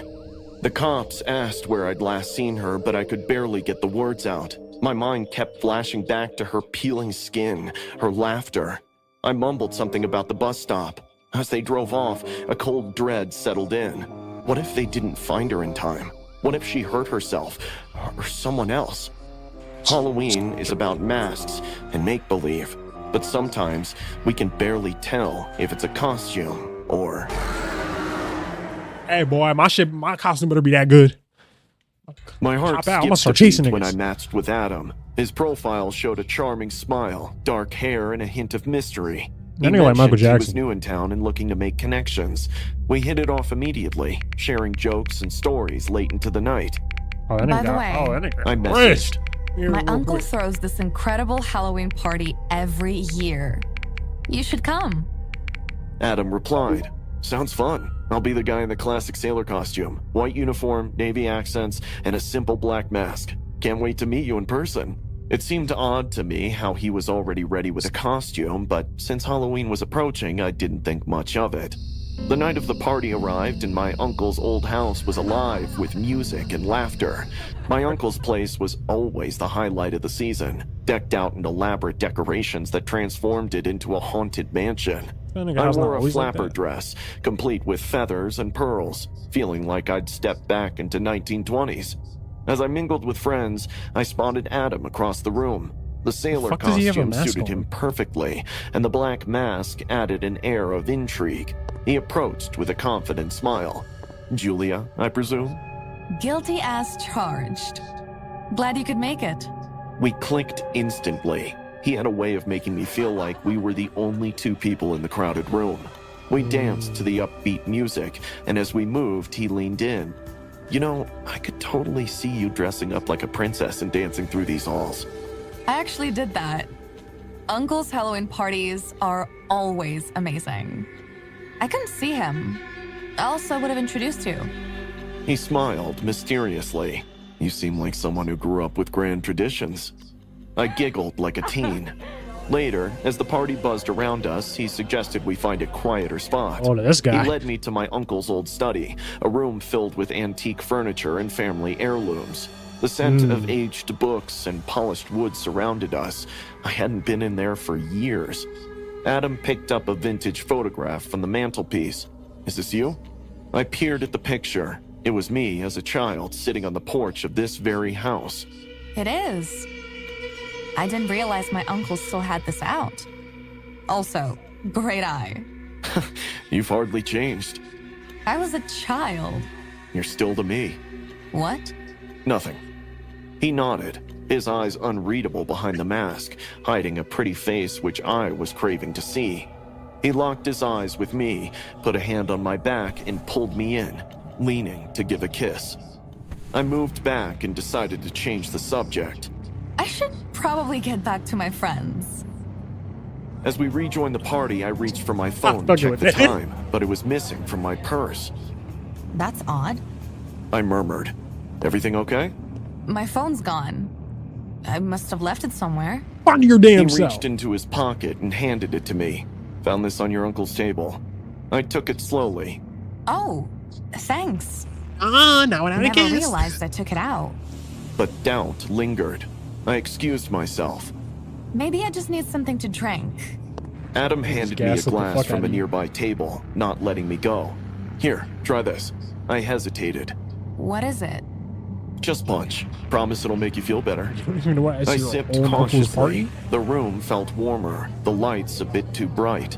The cops asked where I'd last seen her, but I could barely get the words out. My mind kept flashing back to her peeling skin, her laughter. I mumbled something about the bus stop. As they drove off, a cold dread settled in. What if they didn't find her in time? What if she hurt herself, or someone else? Halloween is about masks and make-believe, but sometimes we can barely tell if it's a costume or... Hey boy, my costume better be that good. My heart Chop out. I'm gonna start skipped a chasing beat when niggas. I matched with Adam. His profile showed a charming smile, dark hair, and a hint of mystery. That nigga like Michael He was Jackson. new in town and looking to make connections. We hit it off immediately, sharing jokes and stories late into the night. Oh, that By nigga the got- way, oh, that nigga I got messaged. My uncle throws this incredible Halloween party every year. You should come. Adam replied, "Sounds fun. I'll be the guy in the classic sailor costume, white uniform, navy accents, and a simple black mask. Can't wait to meet you in person." It seemed odd to me how he was already ready with a costume, but since Halloween was approaching, I didn't think much of it. The night of the party arrived and my uncle's old house was alive with music and laughter. My uncle's place was always the highlight of the season, decked out in elaborate decorations that transformed it into a haunted mansion. I wore a flapper dress, complete with feathers and pearls, feeling like I'd stepped back into 1920s. As I mingled with friends, I spotted Adam across the room. The sailor costume suited him perfectly, and the black mask added an air of intrigue. He approached with a confident smile. Julia, I presume? Guilty as charged. Glad you could make it. We clicked instantly. He had a way of making me feel like we were the only two people in the crowded room. We danced to the upbeat music, and as we moved, he leaned in. You know, I could totally see you dressing up like a princess and dancing through these halls. I actually did that. Uncle's Halloween parties are always amazing. I couldn't see him, else I would have introduced you. He smiled mysteriously. You seem like someone who grew up with grand traditions. I giggled like a teen. Later, as the party buzzed around us, he suggested we find a quieter spot. Oh, this guy. He led me to my uncle's old study, a room filled with antique furniture and family heirlooms. The scent of aged books and polished wood surrounded us. I hadn't been in there for years. Adam picked up a vintage photograph from the mantelpiece. Is this you? I peered at the picture. It was me as a child sitting on the porch of this very house. It is. I didn't realize my uncle still had this out. Also, great eye. You've hardly changed. I was a child. You're still to me. What? Nothing. He nodded, his eyes unreadable behind the mask, hiding a pretty face which I was craving to see. He locked his eyes with me, put a hand on my back, and pulled me in, leaning to give a kiss. I moved back and decided to change the subject. I should probably get back to my friends. As we rejoined the party, I reached for my phone to check the time, but it was missing from my purse. That's odd. I murmured. Everything okay? My phone's gone. I must have left it somewhere. On your damn self. He reached into his pocket and handed it to me. Found this on your uncle's table. I took it slowly. Oh, thanks. Now I never realized I took it out. But doubt lingered. I excused myself. Maybe I just need something to drink. Adam handed me a glass from a nearby table, not letting me go. Here, try this. I hesitated. What is it? Just punch. Promise it'll make you feel better. I sipped own uncle's party? cautiously. The room felt warmer, the lights a bit too bright.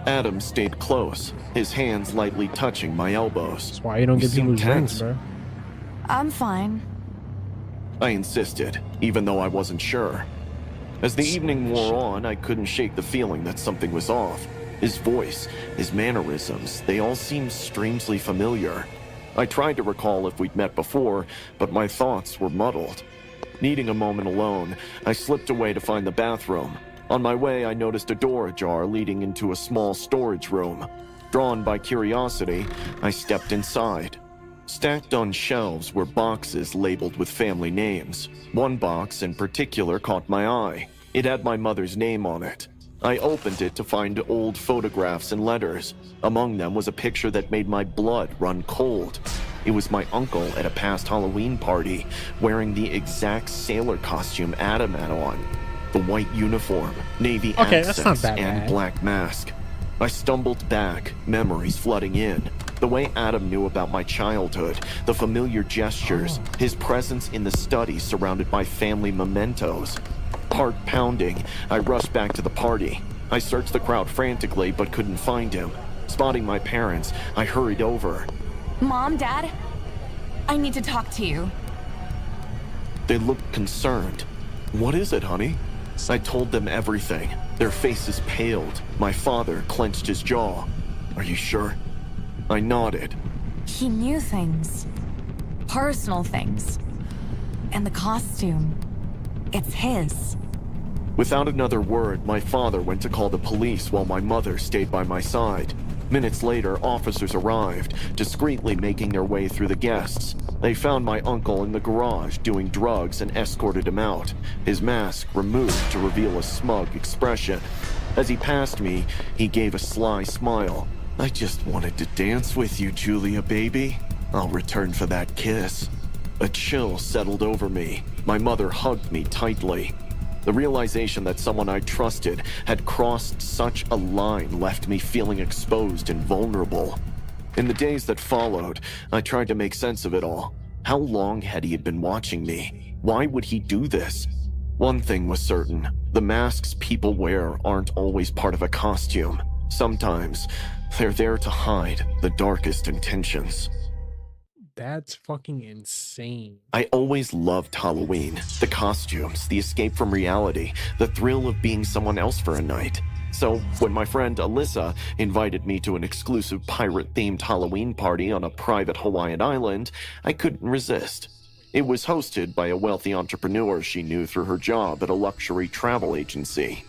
Adam stayed close, his hands lightly touching my elbows. That's why you don't get people drinks, bro. I'm fine. I insisted, even though I wasn't sure. As the evening wore on, I couldn't shake the feeling that something was off. His voice, his mannerisms, they all seemed strangely familiar. I tried to recall if we'd met before, but my thoughts were muddled. Needing a moment alone, I slipped away to find the bathroom. On my way, I noticed a door ajar leading into a small storage room. Drawn by curiosity, I stepped inside. Stacked on shelves were boxes labeled with family names. One box in particular caught my eye. It had my mother's name on it. I opened it to find old photographs and letters. Among them was a picture that made my blood run cold. It was my uncle at a past Halloween party, wearing the exact sailor costume Adam had on. The white uniform, navy accents, and black mask. I stumbled back, memories flooding in. The way Adam knew about my childhood, the familiar gestures, his presence in the study surrounded by family mementos. Heart pounding, I rushed back to the party. I searched the crowd frantically but couldn't find him. Spotting my parents, I hurried over. Mom, Dad, I need to talk to you. They looked concerned. What is it, honey? I told them everything. Their faces paled. My father clenched his jaw. Are you sure? I nodded. He knew things. Personal things. And the costume. It's his. Without another word, my father went to call the police while my mother stayed by my side. Minutes later, officers arrived, discreetly making their way through the guests. They found my uncle in the garage doing drugs and escorted him out, his mask removed to reveal a smug expression. As he passed me, he gave a sly smile. I just wanted to dance with you, Julia, baby. I'll return for that kiss. A chill settled over me. My mother hugged me tightly. The realization that someone I trusted had crossed such a line left me feeling exposed and vulnerable. In the days that followed, I tried to make sense of it all. How long had he been watching me? Why would he do this? One thing was certain. The masks people wear aren't always part of a costume. Sometimes, they're there to hide the darkest intentions. That's fucking insane. I always loved Halloween. The costumes, the escape from reality, the thrill of being someone else for a night. So, when my friend Alyssa invited me to an exclusive pirate-themed Halloween party on a private Hawaiian island, I couldn't resist. It was hosted by a wealthy entrepreneur she knew through her job at a luxury travel agency.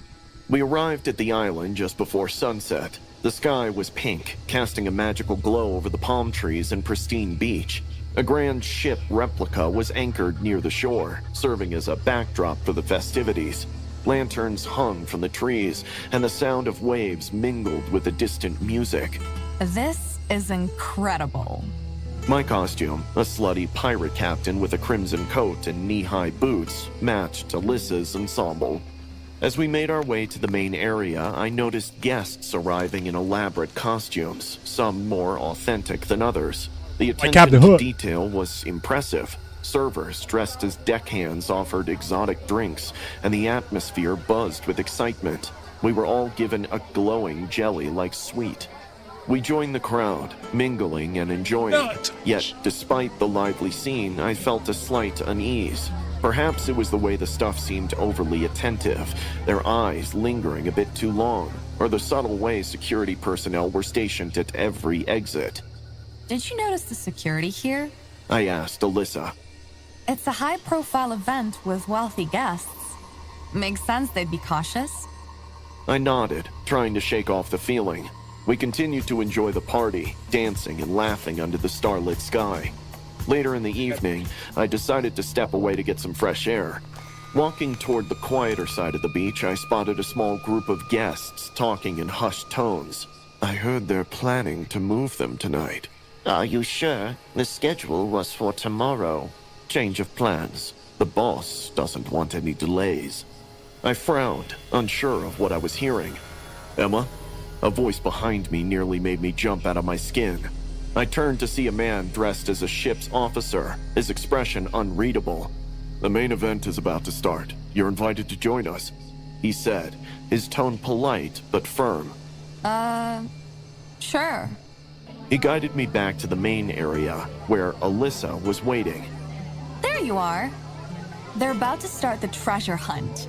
We arrived at the island just before sunset. The sky was pink, casting a magical glow over the palm trees and pristine beach. A grand ship replica was anchored near the shore, serving as a backdrop for the festivities. Lanterns hung from the trees, and the sound of waves mingled with the distant music. This is incredible. My costume, a slutty pirate captain with a crimson coat and knee-high boots, matched Alyssa's ensemble. As we made our way to the main area, I noticed guests arriving in elaborate costumes, some more authentic than others. The attention to detail was impressive. Servers dressed as deckhands offered exotic drinks, and the atmosphere buzzed with excitement. We were all given a glowing jelly-like sweet. We joined the crowd, mingling and enjoying. Yet, despite the lively scene, I felt a slight unease. Perhaps it was the way the stuff seemed overly attentive, their eyes lingering a bit too long, or the subtle way security personnel were stationed at every exit. Did you notice the security here? I asked Alyssa. It's a high-profile event with wealthy guests. Makes sense they'd be cautious. I nodded, trying to shake off the feeling. We continued to enjoy the party, dancing and laughing under the starlit sky. Later in the evening, I decided to step away to get some fresh air. Walking toward the quieter side of the beach, I spotted a small group of guests talking in hushed tones. I heard they're planning to move them tonight. Are you sure? The schedule was for tomorrow. Change of plans. The boss doesn't want any delays. I frowned, unsure of what I was hearing. Emma? A voice behind me nearly made me jump out of my skin. I turned to see a man dressed as a ship's officer, his expression unreadable. The main event is about to start. You're invited to join us, he said, his tone polite but firm. Sure. He guided me back to the main area, where Alyssa was waiting. There you are. They're about to start the treasure hunt.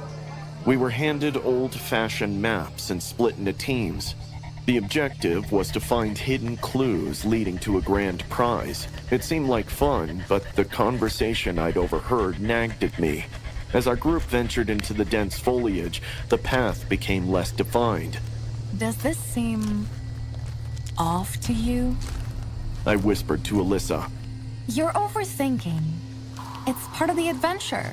We were handed old-fashioned maps and split into teams. The objective was to find hidden clues leading to a grand prize. It seemed like fun, but the conversation I'd overheard nagged at me. As our group ventured into the dense foliage, the path became less defined. Does this seem off to you? I whispered to Alyssa. You're overthinking. It's part of the adventure.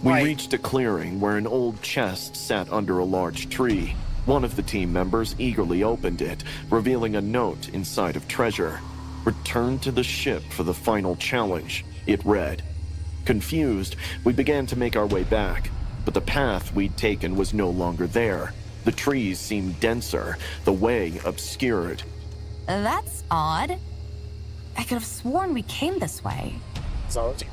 We reached a clearing where an old chest sat under a large tree. One of the team members eagerly opened it, revealing a note inside of treasure. Return to the ship for the final challenge, it read. Confused, we began to make our way back, but the path we'd taken was no longer there. The trees seemed denser, the way obscured. That's odd. I could have sworn we came this way.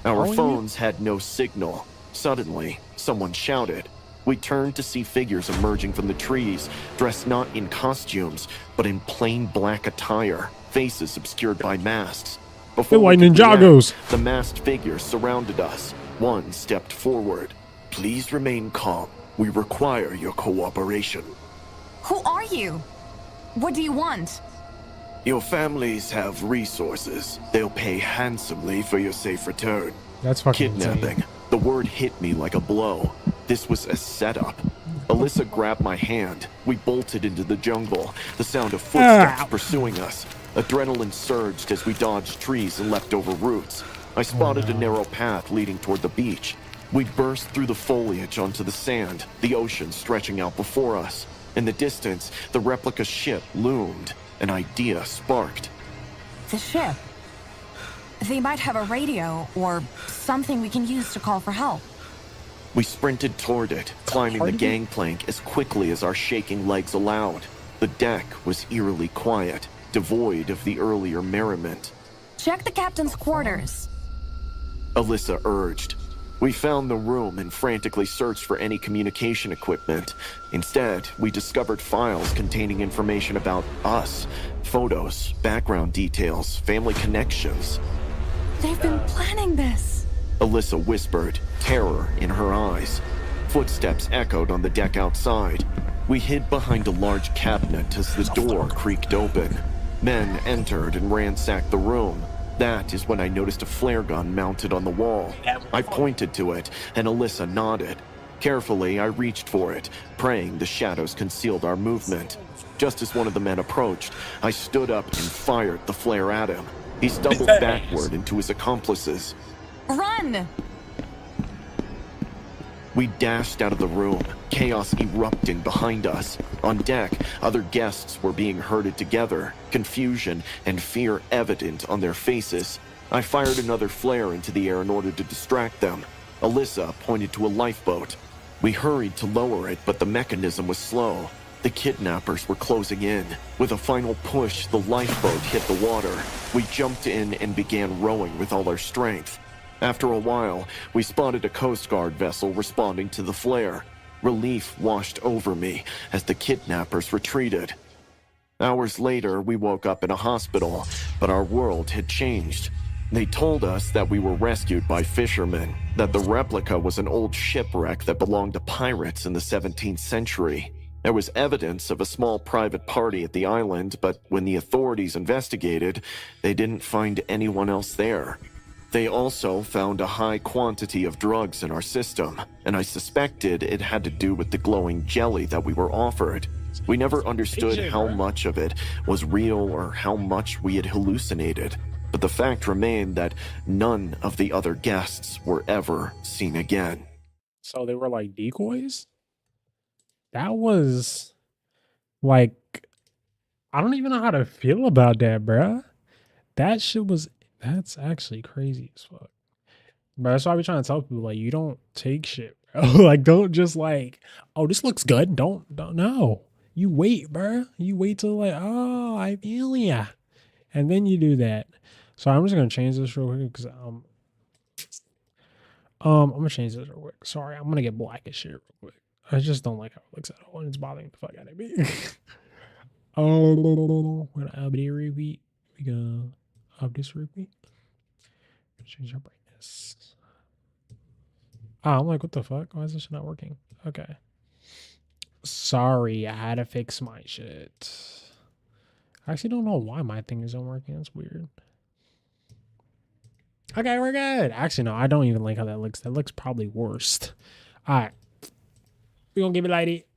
Our phones had no signal. Suddenly, someone shouted. We turned to see figures emerging from the trees, dressed not in costumes, but in plain black attire, faces obscured by masks. Before we could react, the masked figures surrounded us. One stepped forward. Please remain calm. We require your cooperation. Who are you? What do you want? Your families have resources. They'll pay handsomely for your safe return. That's fucking kidnapping. insane. The word hit me like a blow. This was a setup. Alyssa grabbed my hand. We bolted into the jungle, the sound of footsteps pursuing us. Adrenaline surged as we dodged trees and leapt over roots. I spotted a narrow path leading toward the beach. We burst through the foliage onto the sand, the ocean stretching out before us. In the distance, the replica ship loomed. an idea sparked. The ship. They might have a radio or something we can use to call for help. We sprinted toward it, climbing the gangplank as quickly as our shaking legs allowed. The deck was eerily quiet, devoid of the earlier merriment. Check the captain's quarters. Alyssa urged. We found the room and frantically searched for any communication equipment. Instead, we discovered files containing information about us, photos, background details, family connections. They've been planning this. Alyssa whispered, terror in her eyes. Footsteps echoed on the deck outside. We hid behind a large cabinet as the door creaked open. Men entered and ransacked the room. That is when I noticed a flare gun mounted on the wall. I pointed to it, and Alyssa nodded. Carefully, I reached for it, praying the shadows concealed our movement. Just as one of the men approached, I stood up and fired the flare at him. He stumbled backward into his accomplices. Run! We dashed out of the room, chaos erupting behind us. On deck, other guests were being herded together, confusion and fear evident on their faces. I fired another flare into the air in order to distract them. Alyssa pointed to a lifeboat. We hurried to lower it, but the mechanism was slow. The kidnappers were closing in. With a final push, the lifeboat hit the water. We jumped in and began rowing with all our strength. After a while, we spotted a Coast Guard vessel responding to the flare. Relief washed over me as the kidnappers retreated. Hours later, we woke up in a hospital, but our world had changed. They told us that we were rescued by fishermen, that the replica was an old shipwreck that belonged to pirates in the 17th century. There was evidence of a small private party at the island, but when the authorities investigated, they didn't find anyone else there. They also found a high quantity of drugs in our system, and I suspected it had to do with the glowing jelly that we were offered. We never understood how much of it was real or how much we had hallucinated, but the fact remained that none of the other guests were ever seen again. So they were like decoys? That was like, I don't even know how to feel about that, bruh. That shit was, that's actually crazy as fuck. But that's why I be trying to tell people, like, you don't take shit, bro. Like, don't just like, oh, this looks good. Don't no. You wait, bruh. You wait till like, oh, I feel ya. And then you do that. So I'm just gonna change this real quick because I'm gonna change this real quick. Sorry, I'm gonna get black as shit real quick. I just don't like how it looks at all, and it's bothering the fuck out of me. We're gonna update repeat. We go up this repeat. Change our brightness. I'm like, what the fuck? Why is this shit not working? Okay. Sorry, I had to fix my shit. I actually don't know why my thing isn't working. It's weird. Okay, we're good. Actually, no, I don't even like how that looks. That looks probably worst. All right. We're gonna give it like it.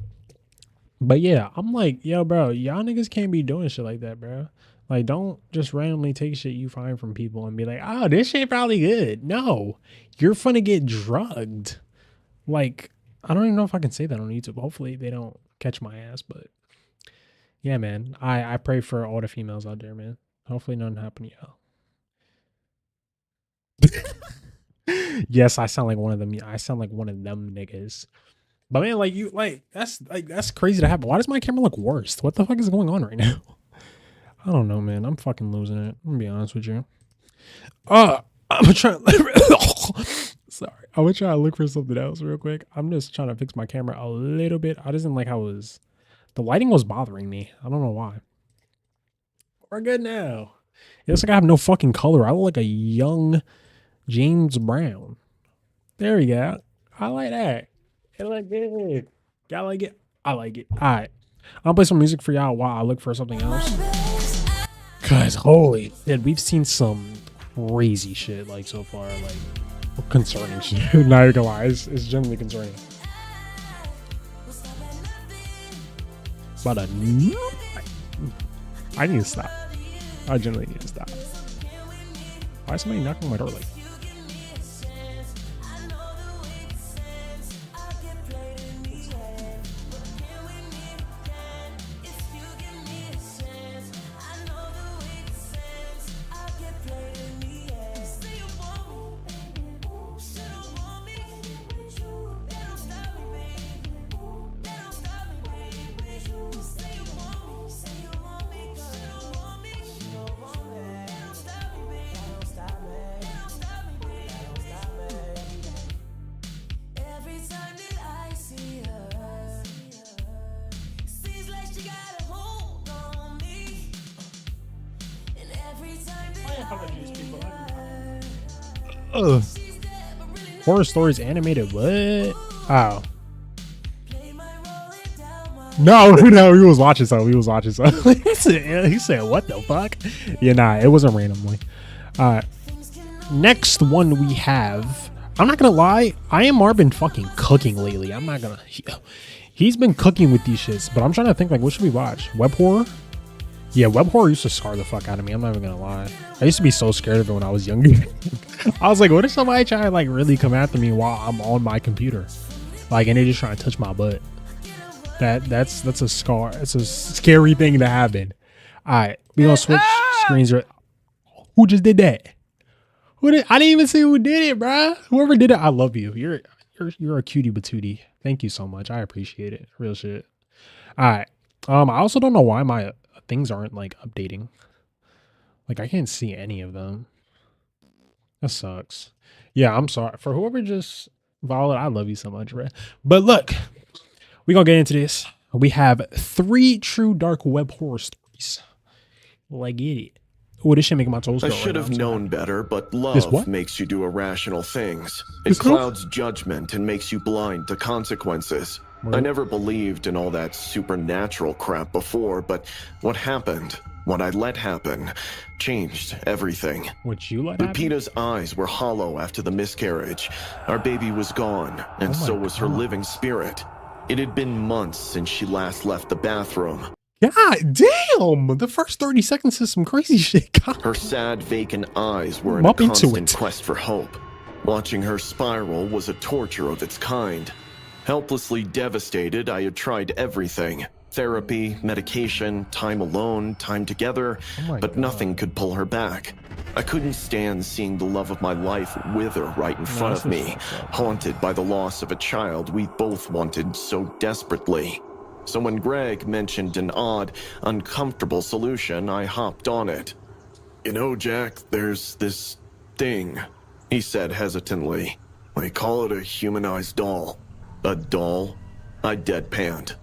But yeah, I'm like, yo, bro, y'all niggas can't be doing shit like that, bro. Like, don't just randomly take shit you find from people and be like, oh, this shit probably good. No, you're finna get drugged. Like, I don't even know if I can say that on YouTube. Hopefully they don't catch my ass, but yeah, man, I pray for all the females out there, man. Hopefully nothing happened to y'all. Yes, I sound like one of them. I sound like one of them niggas. But man, like that's crazy to happen. Why does my camera look worse? What the fuck is going on right now? I don't know, man. I'm fucking losing it. I'm gonna be honest with you. I'm gonna try. Sorry, I'm gonna try to look for something else real quick. I'm just trying to fix my camera a little bit. I didn't like how it was. The lighting was bothering me. I don't know why. We're good now. It looks like I have no fucking color. I look like a young James Brown. There we go. I like that. It look good. Y'all like it? I like it. All right. I'll play some music for y'all while I look for something else. Guys, holy shit. We've seen some crazy shit like so far. Like concerning shit. Not even gonna lie. It's genuinely concerning. But I need to stop. I genuinely need to stop. Why is somebody knocking on my door like? Ugh. Horror stories animated. What? Oh. No, he was watching something. He said, what the fuck? Yeah, nah, it wasn't randomly. Next one we have. I'm not gonna lie, IMR been fucking cooking lately. I'm not gonna. He's been cooking with these shits, but I'm trying to think, like, what should we watch? Web horror? Yeah, web horror used to scar the fuck out of me. I'm not even gonna lie. I used to be so scared of it when I was younger. I was like, what if somebody try to, like, really come after me while I'm on my computer? Like, and they just trying to touch my butt. That's a scar. It's a scary thing to happen. All right, we gonna switch screens. Who just did that? I didn't even see who did it, bruh. Whoever did it, I love you. You're a cutie patootie. Thank you so much. I appreciate it. Real shit. All right. I also don't know why my things aren't like updating. Like I can't see any of them. That sucks. Yeah, I'm sorry for whoever just Violet. I love you so much, bruh. But look, we're gonna get into this. We have 3 true dark web horror stories. Like, get it. Oh, this shit making my toes go. I should have known better, but love makes you do irrational things. It clouds judgment and makes you blind to consequences. I never believed in all that supernatural crap before, but what happened, what I let happen, changed everything. What you let happen? Lupita's eyes were hollow after the miscarriage. Our baby was gone, and so was her living spirit. It had been months since she last left the bathroom. God damn! The first 30 seconds is some crazy shit. God. Her sad, vacant eyes were in a constant quest for hope. Watching her spiral was a torture of its kind. Helplessly devastated, I had tried everything. Therapy, medication, time alone, time together, but nothing could pull her back. I couldn't stand seeing the love of my life wither right in front of me, haunted by the loss of a child we both wanted so desperately. So when Greg mentioned an odd, uncomfortable solution, I hopped on it. You know, Jack, there's this thing, he said hesitantly. They call it a humanized doll. A doll? I deadpanned.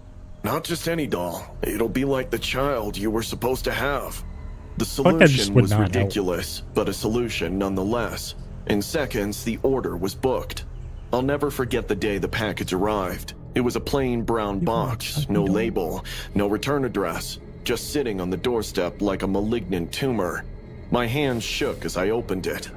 Not just any doll. It'll be like the child you were supposed to have. The solution was ridiculous, but a solution nonetheless. In seconds, the order was booked. I'll never forget the day the package arrived. It was a plain brown box, no label, no return address, just sitting on the doorstep like a malignant tumor. My hands shook as I opened it.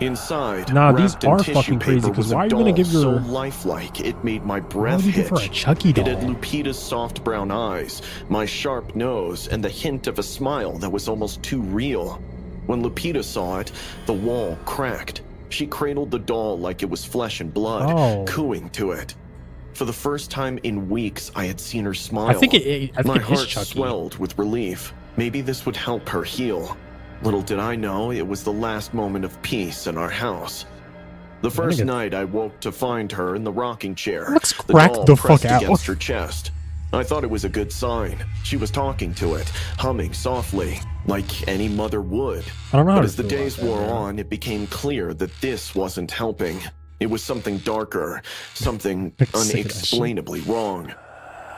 Inside, these are fucking crazy. Because why are you gonna give your so lifelike it made my breath hitch? It had Lupita's soft brown eyes, my sharp nose, and the hint of a smile that was almost too real. When Lupita saw it, the wall cracked. She cradled the doll like it was flesh and blood, cooing to it. For the first time in weeks, I had seen her smile. I think my heart swelled with relief. Maybe this would help her heal. Little did I know it was the last moment of peace in our house. The first night I woke to find her in the rocking chair. Let's crack the fuck out against her chest. I thought it was a good sign. She was talking to it, humming softly, like any mother would. I don't know. But as the days wore on, it became clear that this wasn't helping. It was something darker, something unexplainably wrong.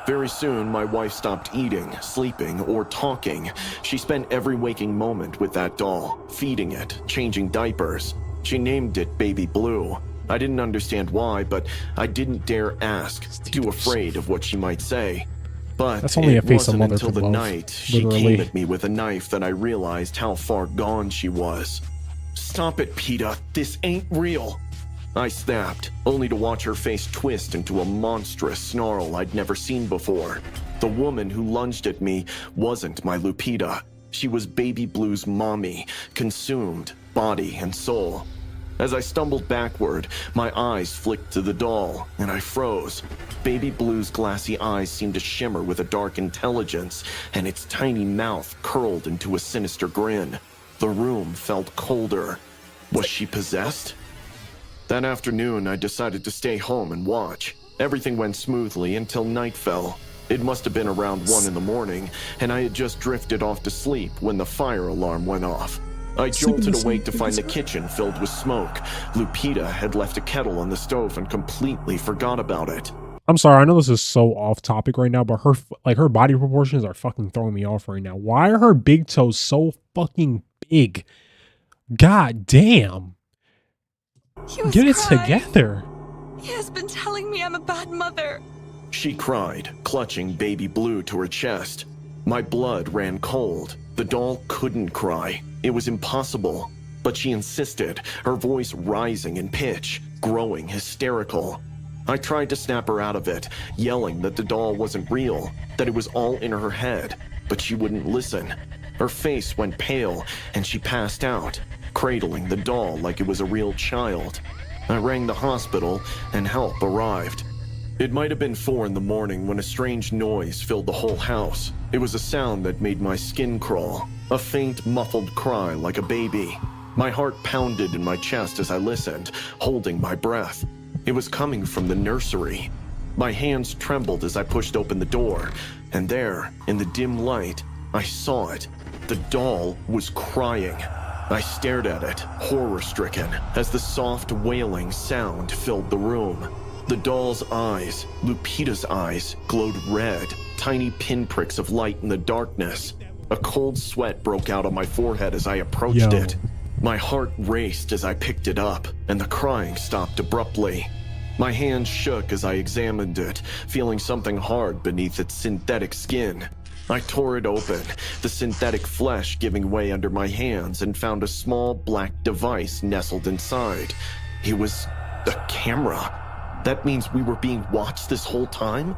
Very soon, my wife stopped eating, sleeping, or talking. She spent every waking moment with that doll, feeding it, changing diapers. She named it Baby Blue. I didn't understand why, but I didn't dare ask, too afraid of what she might say. But that's only a face it of wasn't mother until the love, night she came at me with a knife that I realized how far gone she was. Stop it, PETA. This ain't real. I snapped, only to watch her face twist into a monstrous snarl I'd never seen before. The woman who lunged at me wasn't my Lupita. She was Baby Blue's mommy, consumed, body and soul. As I stumbled backward, my eyes flicked to the doll, and I froze. Baby Blue's glassy eyes seemed to shimmer with a dark intelligence, and its tiny mouth curled into a sinister grin. The room felt colder. Was she possessed? That afternoon, I decided to stay home and watch. Everything went smoothly until night fell. It must have been around 1 in the morning, and I had just drifted off to sleep when the fire alarm went off. I jolted awake to find the kitchen filled with smoke. Lupita had left a kettle on the stove and completely forgot about it. I'm sorry, I know this is so off topic right now, but her body proportions are fucking throwing me off right now. Why are her big toes so fucking big? God damn. He was Get it crying. together. He has been telling me I'm a bad mother. She cried, clutching baby Blue to her chest. My blood ran cold. The doll couldn't cry. It was impossible. But she insisted, her voice rising in pitch, growing hysterical. I tried to snap her out of it, yelling that the doll wasn't real, that it was all in her head, but she wouldn't listen. Her face went pale, and she passed out, cradling the doll like it was a real child. I rang the hospital, and help arrived. It might have been 4 in the morning when a strange noise filled the whole house. It was a sound that made my skin crawl, a faint, muffled cry like a baby. My heart pounded in my chest as I listened, holding my breath. It was coming from the nursery. My hands trembled as I pushed open the door, and there, in the dim light, I saw it. The doll was crying. I stared at it, horror-stricken, as the soft wailing sound filled the room. The doll's eyes, Lupita's eyes, glowed red, tiny pinpricks of light in the darkness. A cold sweat broke out on my forehead as I approached it. My heart raced as I picked it up, and the crying stopped abruptly. My hands shook as I examined it, feeling something hard beneath its synthetic skin. I tore it open, the synthetic flesh giving way under my hands, and found a small black device nestled inside. It was a camera. That means we were being watched this whole time?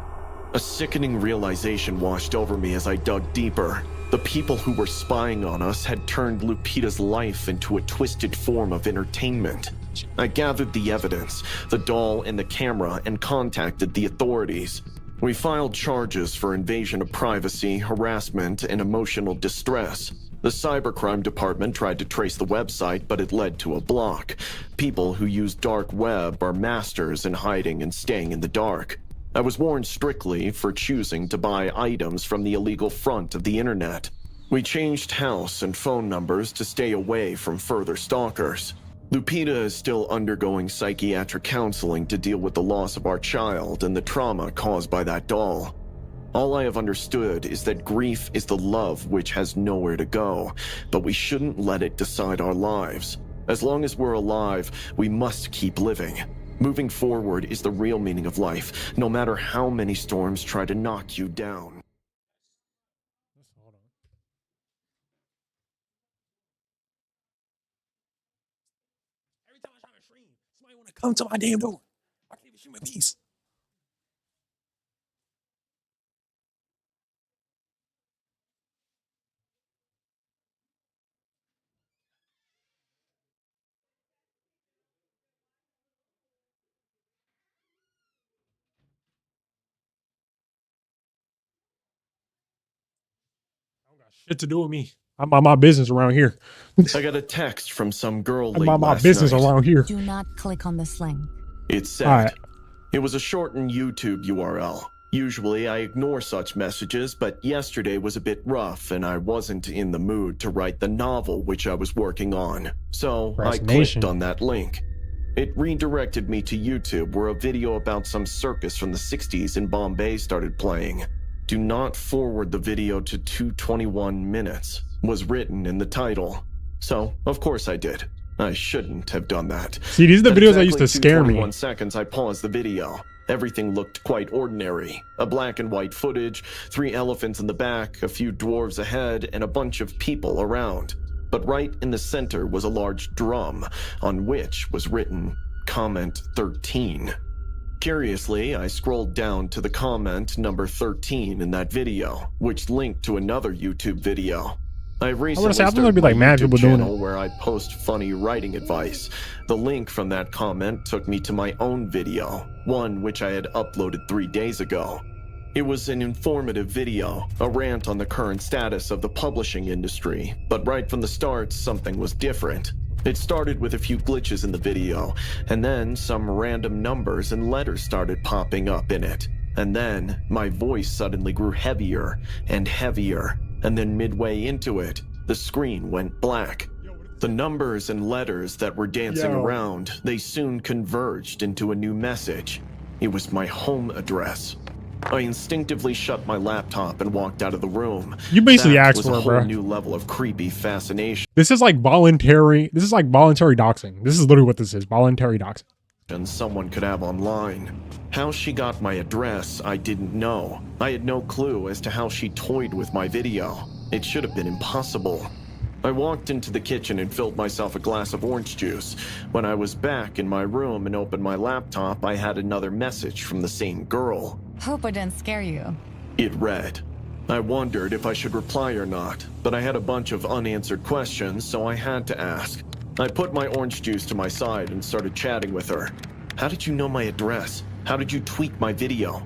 A sickening realization washed over me as I dug deeper. The people who were spying on us had turned Lupita's life into a twisted form of entertainment. I gathered the evidence, the doll and the camera, and contacted the authorities. We filed charges for invasion of privacy, harassment, and emotional distress. The cybercrime department tried to trace the website, but it led to a block. People who use dark web are masters in hiding and staying in the dark. I was warned strictly for choosing to buy items from the illegal front of the internet. We changed house and phone numbers to stay away from further stalkers. Lupita is still undergoing psychiatric counseling to deal with the loss of our child and the trauma caused by that doll. All I have understood is that grief is the love which has nowhere to go, but we shouldn't let it decide our lives. As long as we're alive, we must keep living. Moving forward is the real meaning of life, no matter how many storms try to knock you down. Come to my damn door. I can't even shoot my piece. Shit to do with me. I'm about my business around here. I got a text from some girl I'm late about my last business night. around here. Do not click on this link. It said, Alright. It was a shortened YouTube URL. Usually I ignore such messages, but yesterday was a bit rough and I wasn't in the mood to write the novel which I was working on. So I clicked on that link. It redirected me to YouTube where a video about some circus from the 60s in Bombay started playing. Do not forward the video to 2:21 minutes was written in the title. So, of course I did. I shouldn't have done that. See, these are the At videos that used to scare me. 2:21 seconds, I paused the video. Everything looked quite ordinary. A black and white footage, 3 elephants in the back, a few dwarves ahead, and a bunch of people around. But right in the center was a large drum, on which was written, Comment 13. Curiously, I scrolled down to the comment number 13 in that video, which linked to another YouTube video. I recently started be like mad YouTube people doing channel it. where I post funny writing advice. The link from that comment took me to my own video, one which I had uploaded 3 days ago. It was an informative video, a rant on the current status of the publishing industry, but right from the start, something was different. It started with a few glitches in the video, and then some random numbers and letters started popping up in it. And then my voice suddenly grew heavier and heavier, and then midway into it, the screen went black. The numbers and letters that were dancing around, they soon converged into a new message. It was my home address. I instinctively shut my laptop and walked out of the room. You basically That asked was for a it, whole bro. new level of creepy fascination. This is like voluntary. This is like voluntary doxing. This is literally what this is. Voluntary doxing. And someone could have online. How she got my address, I didn't know. I had no clue as to how she toyed with my video. It should have been impossible. I walked into the kitchen and filled myself a glass of orange juice. When I was back in my room and opened my laptop, I had another message from the same girl. Hope I didn't scare you. It read. I wondered if I should reply or not, but I had a bunch of unanswered questions, so I had to ask. I put my orange juice to my side and started chatting with her. How did you know my address? How did you tweak my video?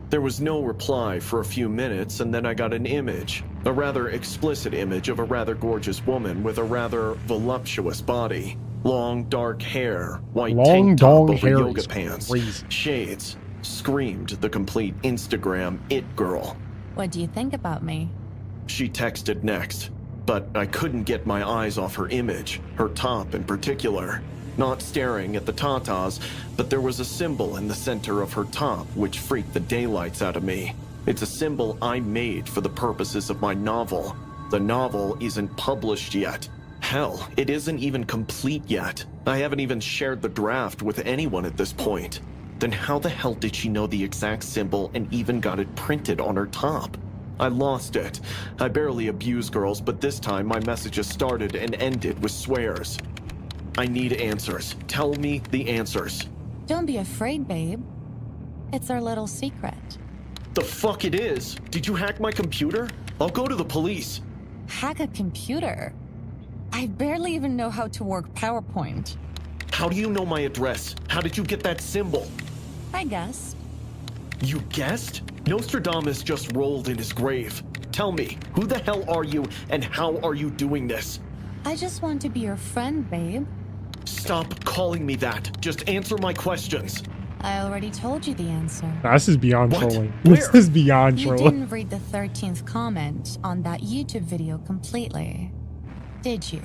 There was no reply for a few minutes, and then I got an image. A rather explicit image of a rather gorgeous woman with a rather voluptuous body. Long, dark hair, white tank top over yoga pants, shades. Screamed the complete Instagram it girl. What do you think about me? She texted next, but I couldn't get my eyes off her image, her top in particular. Not staring at the tatas, but there was a symbol in the center of her top which freaked the daylights out of me. It's a symbol I made for the purposes of my novel. The novel isn't published yet. Hell, it isn't even complete yet. I haven't even shared the draft with anyone at this point. Then how the hell did she know the exact symbol and even got it printed on her top? I lost it. I barely abuse girls, but this time my messages started and ended with swears. I need answers. Tell me the answers. Don't be afraid, babe. It's our little secret. The fuck it is? Did you hack my computer? I'll go to the police. Hack a computer? I barely even know how to work PowerPoint. How do you know my address? How did you get that symbol? I guessed. You guessed? Nostradamus just rolled in his grave. Tell me, who the hell are you and how are you doing this? I just want to be your friend, babe. Stop calling me that. Just answer my questions. I already told you the answer. This is beyond What? trolling. Where? This is beyond You trolling. didn't read the 13th comment on that YouTube video completely, did you?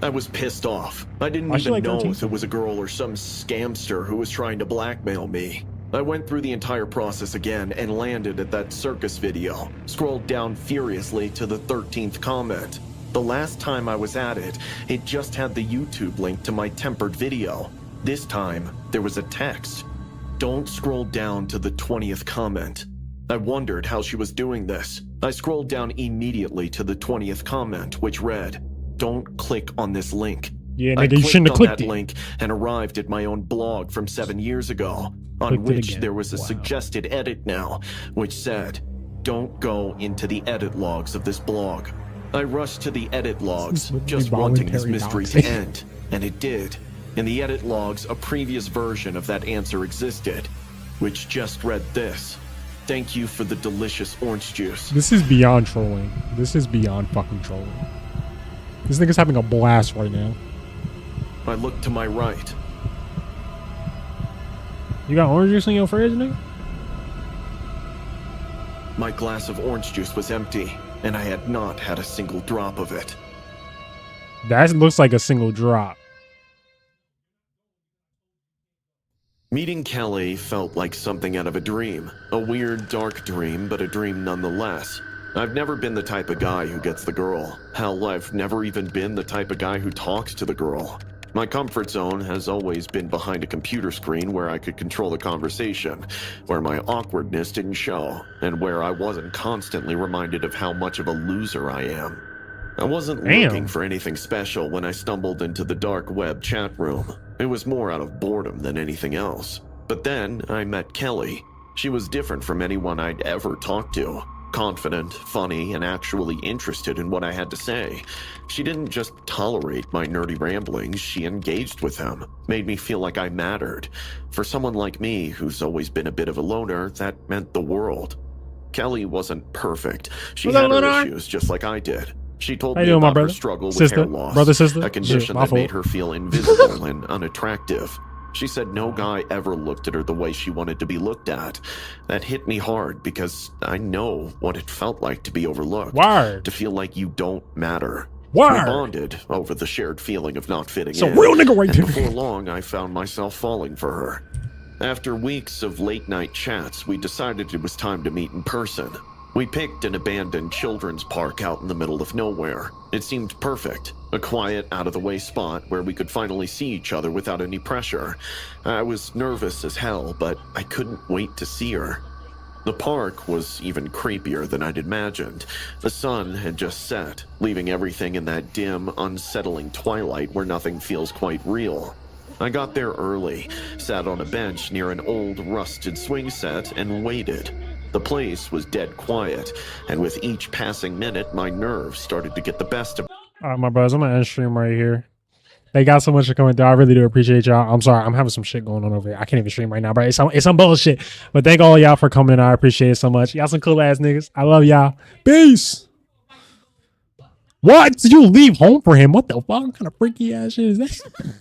I was pissed off. I didn't Why should even I know continue? if it was a girl or some scamster who was trying to blackmail me. I went through the entire process again and landed at that circus video. Scrolled down furiously to the 13th comment. The last time I was at it, it just had the YouTube link to my tempered video. This time, there was a text. Don't scroll down to the 20th comment. I wondered how she was doing this. I scrolled down immediately to the 20th comment, which read, "Don't click on this link." Yeah, I nigga, you shouldn't have clicked on clicked that it. link and arrived at my own blog from 7 years ago, on Clicked it which again. there was a Wow. suggested edit now, which said, "Don't go into the edit logs of this blog." I rushed to the edit logs, would be just wanting this voluntary mystery to doxing. end, and it did. In the edit logs, a previous version of that answer existed, which just read this: "Thank you for the delicious orange juice." This is beyond trolling. This is beyond fucking trolling. This nigga's having a blast right now. I looked to my right. You got orange juice in your fridge, nigga? My glass of orange juice was empty, and I had not had a single drop of it. That looks like a single drop. Meeting Kelly felt like something out of a dream. A weird, dark dream, but a dream nonetheless. I've never been the type of guy who gets the girl. Hell, I've never even been the type of guy who talks to the girl. My comfort zone has always been behind a computer screen where I could control the conversation, where my awkwardness didn't show, and where I wasn't constantly reminded of how much of a loser I am. I wasn't looking for anything special when I stumbled into the dark web chat room. It was more out of boredom than anything else. But then I met Kelly. She was different from anyone I'd ever talked to. Confident, funny, and actually interested in what I had to say. She didn't just tolerate my nerdy ramblings, she engaged with them, made me feel like I mattered. For someone like me, who's always been a bit of a loner, that meant the world. Kelly wasn't perfect. She What's had up, her Lunar? issues just like I did. She told How me you doing, my about her brother? struggle with Sister? hair loss, Brother, sister? a condition My that made fault. her feel invisible and unattractive. She said no guy ever looked at her the way she wanted to be looked at. That hit me hard because I know what it felt like to be overlooked. Word. To feel like you don't matter. Word. We bonded over the shared feeling of not fitting It's a in. real nigga right and there. before long, I found myself falling for her. After weeks of late-night chats, we decided it was time to meet in person. We picked an abandoned children's park out in the middle of nowhere. It seemed perfect, a quiet, out-of-the-way spot where we could finally see each other without any pressure. I was nervous as hell, but I couldn't wait to see her. The park was even creepier than I'd imagined. The sun had just set, leaving everything in that dim, unsettling twilight where nothing feels quite real. I got there early, sat on a bench near an old, rusted swing set, and waited. The place was dead quiet, and with each passing minute, my nerves started to get the best of me. All right, my brothers, I'm gonna end stream right here. They got so much for coming through. I really do appreciate y'all. I'm sorry, I'm having some shit going on over here. I can't even stream right now, bro. It's some bullshit. But thank all y'all for coming. I appreciate it so much. Y'all some cool ass niggas. I love y'all. Peace. What? Did you leave home for him? What the fuck? What kind of freaky ass shit is that?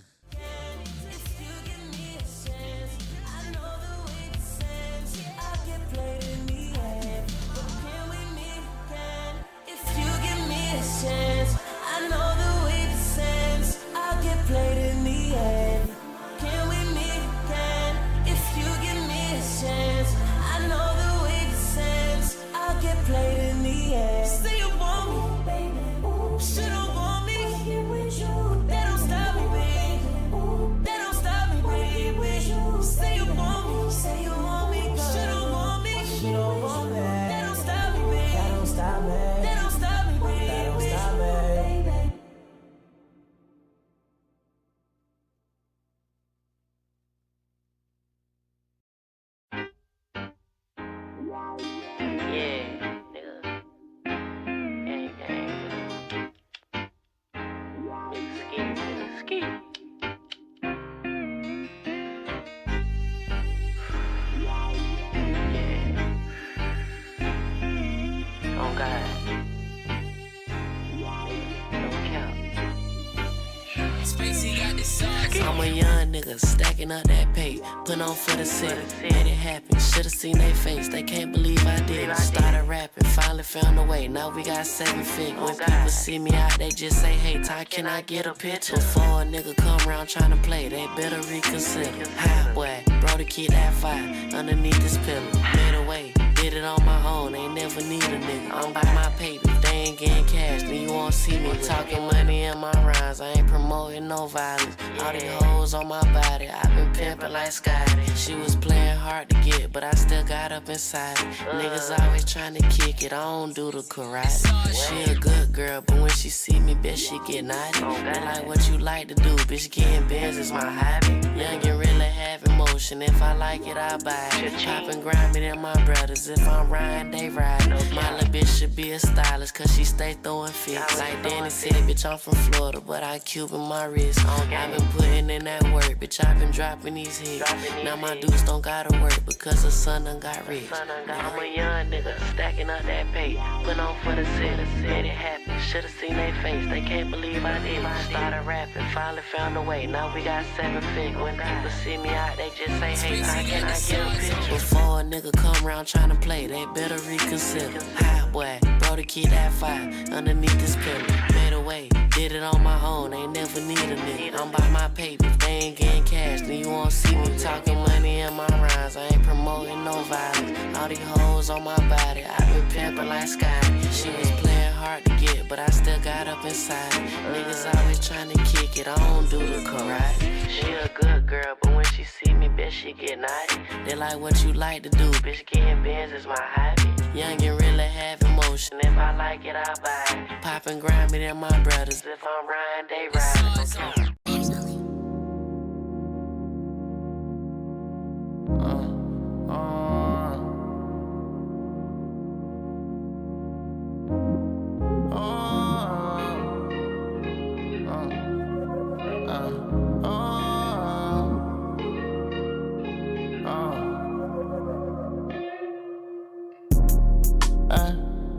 I'm a young nigga stacking up that pay, put on for the city, made it happen. Should've seen they face, they can't believe I did it. Started rapping, finally found a way. Now we got 7 figures. When people see me out, they just say, "Hey Ty, can I get a picture?" Before a nigga come around trying to play, they better reconsider. High boy, bro to keep that fire underneath this pillow. Made a way, did it on my own, ain't never need a nigga. I'm by my paper, if they ain't getting cash, then you won't see me talking money in my rhymes. I ain't promoting no violence. All these hoes on my body, I've been pimping like Scotty. She was playing hard to get, but I still got up inside it. Niggas always trying to kick it, I don't do the karate. She a good girl, but when she see me, bitch, she get naughty. They like what you like to do, bitch, getting bands is my hobby. Young and really have emotion, if I like it, I buy it. Poppin' grimy than my brothers, if I'm riding, they ride. My little bitch should be a stylist, cause she stay throwing fits. Like Danny said, bitch, I'm from Florida, but I Cuban my wrist. I've been putting in that work, bitch, I've been dropping these hits. Now my dudes don't gotta work, because the son done got rich. I'm a young nigga, stacking up that pay, put on for the city, made it happen. Should've seen they face, they can't believe I did it. Started rapping, finally found a way, now we got 7 figures. When people see me out, they just say, "Hey, Ty, can I get a picture?" Before a nigga come around trying to play, they better reconsider. High boy, bro to keep that fire underneath this pillow. Made a way, did it on my own, ain't never need a nigga. I'm by my paper, if they ain't getting cash, then you won't see me talking money in my rhymes. I ain't promoting no violence. All these hoes on my body, I've been pimping like Scotty. She was playing hard to get, but I still got up inside it. Niggas always trying to kick it, I don't do the karate. She a good girl, but when she see me, bitch, she get naughty. They like what you like to do, bitch, getting bands is my hobby. Young and really have emotion, if I like it, I buy it. Poppin' grimy than my brothers, if I'm riding, they ride.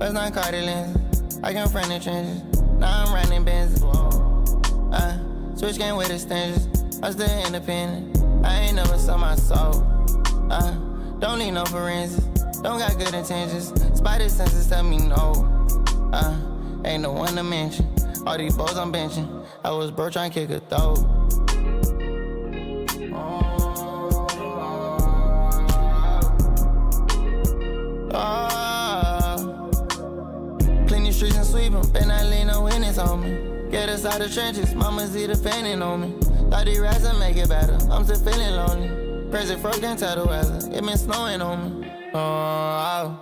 First night Cardi lenses, I can front the trenches. Now I'm running Benzes. Switch game with extensions, I'm still independent. I ain't never sold my soul. Don't need no forensics, don't got good intentions. Spider senses tell me no. Ain't no one to mention. All these bows I'm benching. I was broke trying to kick a throat. Oh, clean the streets and sweep them. Bet not lean no witness on me. Get us out the trenches, mama's either depending on me. Thought these rats would make it better, I'm still feeling lonely. Crazy folk can't tell the weather, it been snowing on me. Oh,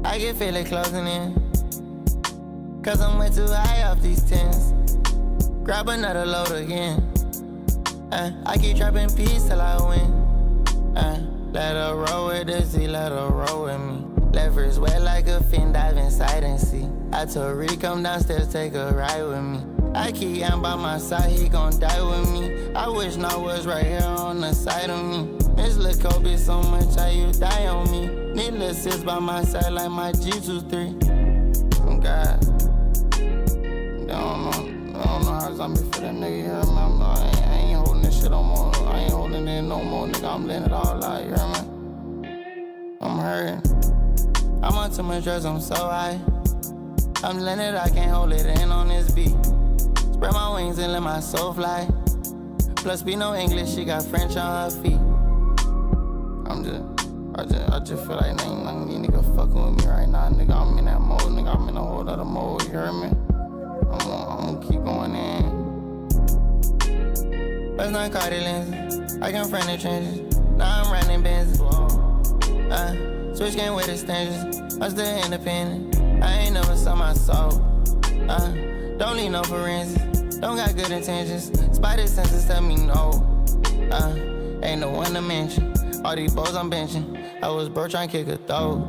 I can feel it closing in. Cause I'm way too high off these tins. Grab another load again. I keep trapping peace till I win. Let her roll with the Z, let her roll with me. Leverage wet like a fin, dive inside and see. I told Rick come downstairs, take a ride with me. I keep him by my side, he gon' die with me. I wish Not was right here on the side of me. Miss Lil' Kobe so much, how you die on me. Need Lil' Sis by my side like my G23. Oh God. I don't know how zombie for that nigga here, man. I ain't holding this shit no more. I ain't holding it no more, nigga. I'm letting it all out, you hear me? I'm hurting. I'm on too much drugs, I'm so high. I'm letting it, I can't hold it in on this beat. Spread my wings and let my soul fly. Plus, be no English, she got French on her feet. I just feel like ain't none of these niggas fucking with me right now, nigga. I'm in that mode, nigga. I'm in a whole other mode, you hear me? I'm gonna keep going in. Last night, Cardi lenses. I can front the trenches. Now I'm riding Benz. Switch game with extensions. I'm still independent. I ain't never saw my soul. Don't need no forensics. Don't got good intentions. Spider senses tell me no. Ain't no one to mention. All these bows I'm benching. I was broke trying to kick a throw.